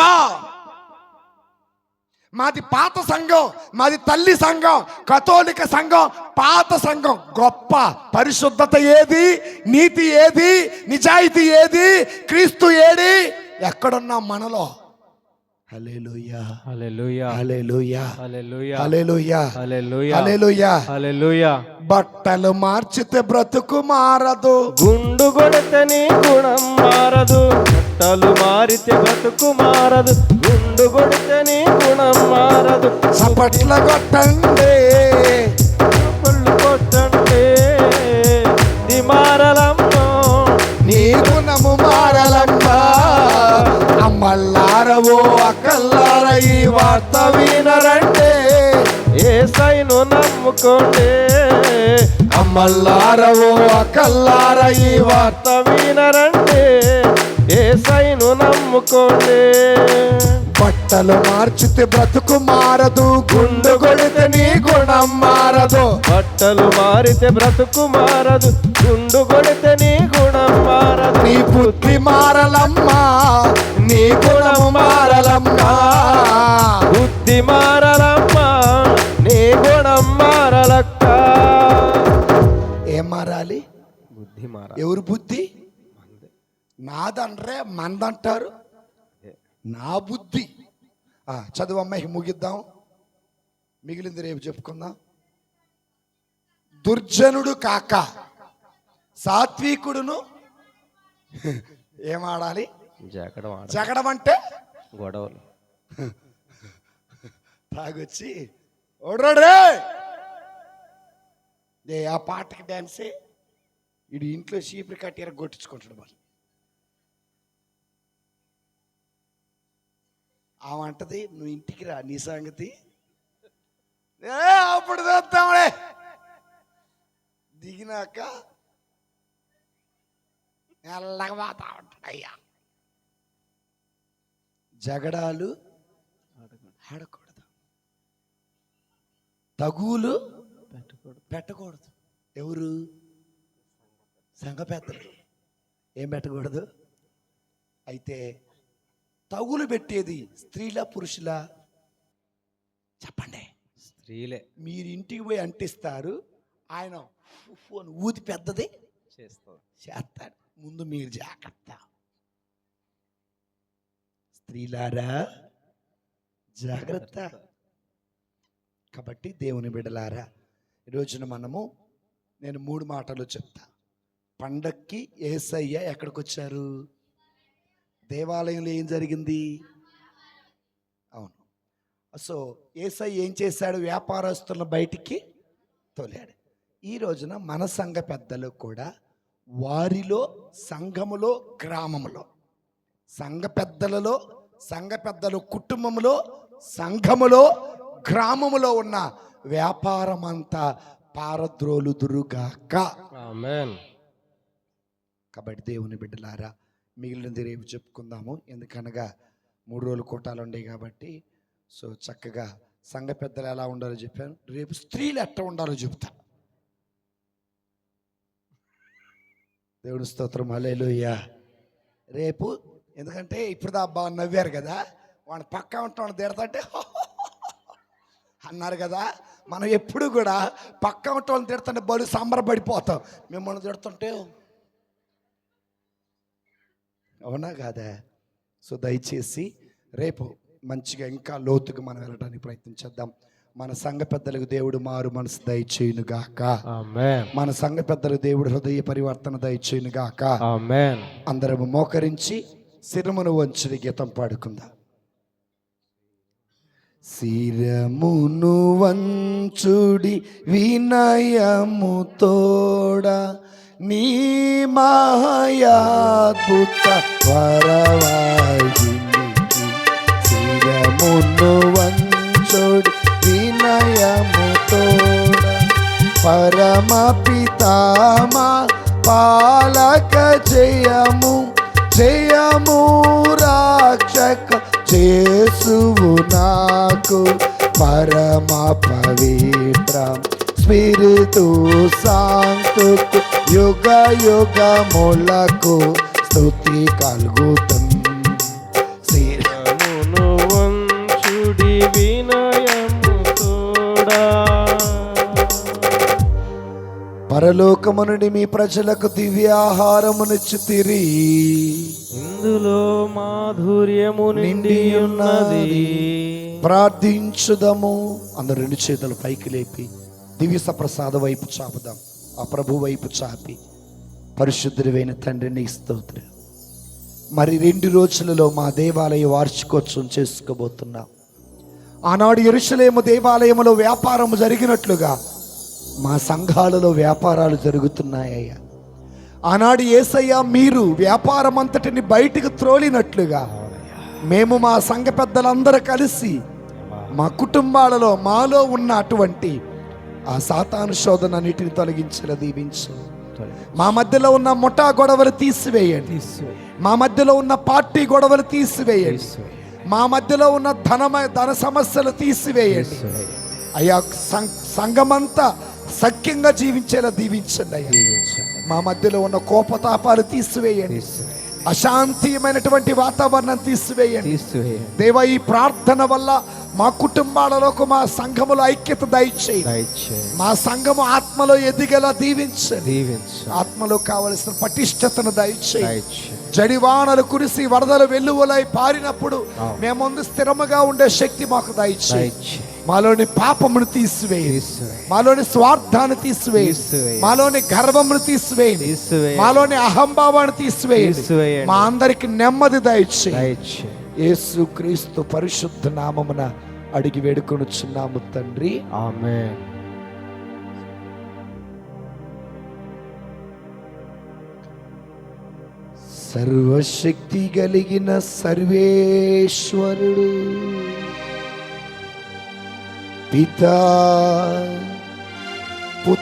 మాది పాత సంఘం, మాది తల్లి సంఘం, కథోలిక సంఘం, పాత సంఘం. గొప్ప పరిశుద్ధత ఏది? నీతి ఏది? నిజాయితీ ఏది? క్రీస్తు ఏది? ఎక్కడున్నాం మనలో? హల్లెలూయా, హల్లెలూయా, హల్లెలూయా, హల్లెలూయా, హల్లెలూయా, హల్లెలూయా. బట్టలు మార్చితే బ్రతుకు మారదు, గుండు కొడితేని గుణం మారదు. బట్టలు మారితే బ్రతుకు మారదు, గుండు కొడితేని గుణం మారదు. చప్పట్ల కొట్టండి, కొళ్ళు కొట్టండి. నీ మారలమ్మో, నీ గుణము మారలమ్మా. అమ్మల్లారవో అక్కల్లార ఈ వార్త వినరండి, యేసయ్యను నమ్ముకోండి. అమ్మల్లారవో అక్కల్లార ఈ వార్త వినరండి, యేసయ్యను నమ్ముకోండి. బట్టలు మార్చితే బ్రతుకు మారదు, గుండు కొడితే నీ గుణం మారదు. బట్టలు మారితే బ్రతుకు మారదు, గుండు కొడితే నీ గుణం మారదు. నీ బుద్ధి మారలమ్మా, నీ గుణం మారలమ్మా. బుద్ధి మారలమ్మా, నీ గుణం మారలక్క. ఏం మారాలి? బుద్ధి మారాలి. ఎవరు బుద్ధి? నాదండ్రే మందంటారు. నా బుద్ధి. చదువు అమ్మాయి, ముగిద్దాం, మిగిలింది రేపు చెప్పుకుందాం. దుర్జనుడు కాక సాత్వికుడును ఏమాడాలి? జగడం అంటే గొడవలు. తాగొచ్చి ఓడరే ఆ పాటకి డాన్సే. ఇడు ఇంట్లో చీపురు కట్టిర కొట్టించుకుంటాడు. మరి ఆమంటది, నువ్వు ఇంటికి రా, నీ సంగతి అప్పుడు చూస్తాంలే. దిగినాక మెల్లగా పోతా ఉంటాడు. అయ్యా, జగడాలు ఆడకూడదు, తగులు పెట్టకూడదు. ఎవరు? సంఘ పెద్దలు. ఏం పెట్టకూడదు? అయితే తగులు పెట్టేది స్త్రీలా పురుషులా? చెప్పండి. స్త్రీలే. మీరు ఇంటికి పోయి అంటిస్తారు, ఆయన ఊది పెద్దది చేస్తాడు. ముందు మీరు జాగ్రత్త. స్త్రీలారా జాగ్రత్త. కాబట్టి దేవుని బిడ్డలారా, ఈరోజున నేను 3 మాటలు చెప్తా. పండక్కి యేసయ్య ఎక్కడికి వచ్చారు? దేవాలయంలో ఏం జరిగింది? అవును. సో యేసయ్య ఏం చేశాడు? వ్యాపారస్తులను బయటికి తోలాడు. ఈ రోజున మన సంఘ పెద్దలు కూడా వారిలో, సంఘములో, గ్రామంలో, సంఘ పెద్దలలో, సంఘ పెద్దలు కుటుంబంలో, సంఘములో, గ్రామములో ఉన్న వ్యాపారం అంతా పారద్రోలుదురుగాక. ఆమేన్. కాబట్టి దేవుని బిడ్డలారా, మిగిలినది రేపు చెప్పుకుందాము. ఎందుకనగా 3 రోజులు కూటాలు ఉండేవి కాబట్టి. సో చక్కగా సంఘ పెద్దలు ఎలా ఉండాలో చెప్పాను. రేపు స్త్రీలు ఎట్లా ఉండాలో చెప్తా. దేవుని స్తోత్రం, హల్లెలూయా. రేపు ఎందుకంటే ఇప్పుడు బాగా నవ్వారు కదా, వాడిని పక్క ఉంటాను తిడతంటే అన్నారు కదా. మనం ఎప్పుడు కూడా పక్క ఉంటాను తిడుతుంటే బలు సంబరపడిపోతాం. మిమ్మల్ని తిడుతుంటే అవునా కాదా? సో దయచేసి రేపు మంచిగా ఇంకా లోతుగా మనం వెళ్ళడానికి ప్రయత్నం చేద్దాం. మన సంఘ పెద్దలకు దేవుడు మారు మనసు దయచేయును గాక. ఆమేన్. మన సంఘ పెద్దలకు దేవుడు హృదయ పరివర్తన దయచేయును గాక. ఆమేన్. అందరము మోకరించి శిరమును వంచుడి గీతం పాడుకుందాం. శిరమును వంచుడి వినయము తోడా, నీ మహాయాద్భుత వరవాహిని. శిరమును వంచుడి వినయము తోడా, పరమ పితామా పాలక జయము జయము రాక్షక చేసువు నాకు, పరమ పవిత్ర స్పిరితు శాంతుకు యుగ యుగములకు స్తుతి కలుగుతుంది. శిరమును వంచుడి వినయము తోడా. పరలోకము నుండి మీ ప్రజలకు దివ్యాహారమునిచ్చితిరి, ఇందులో మాధుర్యము నిండి ఉన్నది. ప్రార్థించుదము. అందరు 2 చేతులు పైకి లేపి దివ్య సప్రసాద వైపు చాపుదాం. ఆ ప్రభు వైపు చాపి, పరిశుద్ధుడైన తండ్రి నీ స్తోత్రం. మరి 2 రోజులలో మా దేవాలయ వార్షికోత్సవం చేసుకోబోతున్నాం. ఆనాడు యెరూషలేము దేవాలయములో వ్యాపారం జరిగినట్లుగా మా సంఘాలలో వ్యాపారాలు జరుగుతున్నాయ్యా. ఆనాడు యేసయ్య మీరు వ్యాపారం అంతటిని బయటికి త్రోలినట్లుగా మేము మా సంఘ పెద్దలందరూ కలిసి మా కుటుంబాలలో మాలో ఉన్న అటువంటి ఆ సాతాను శోధనన్నిటిని తొలగించిన దీవించు. మా మధ్యలో ఉన్న ముఠా గొడవలు తీసివేయండి. మా మధ్యలో ఉన్న పార్టీ గొడవలు తీసివేయండి. మా మధ్యలో ఉన్న ధన సమస్యలు తీసివేయండి అయ్యా. సంఘమంతా సఖ్యంగా జీవించేలా దీవించండి అయ్యా. మా మధ్యలో ఉన్న కోపతాపాలు తీసివేయండి. అశాంతిమైనటువంటి వాతావరణం తీసివేయండి దేవా. ఈ ప్రార్థన వల్ల మా కుటుంబాలలో మా సంఘములో ఐక్యత దయచేయండి. మా సంఘము ఆత్మలో ఎదిగేలా దీవించండి. ఆత్మలో కావలసిన పటిష్టతను దయచేయండి. జడివానలు కురిసి వరదలు వెల్లువలై పారినప్పుడు మేముందు స్థిరముగా ఉండే శక్తి మాకు దయచేయండి. మాలోని పాపమును తీసివేయండి. మాలోని స్వార్థాన్ని తీసివేయండి. మాలోని గర్వమును తీసివేయండి. మాలోని అహంభావాన్ని తీసివేయండి. మా అందరికి నెమ్మది దయచేయండి. యేసుక్రీస్తు పరిశుద్ధ నామమున అడిగి వేడుకొనుచున్నాము తండ్రి, ఆమేన్. సర్వశక్తి కలిగిన సర్వేశ్వరుడు పితా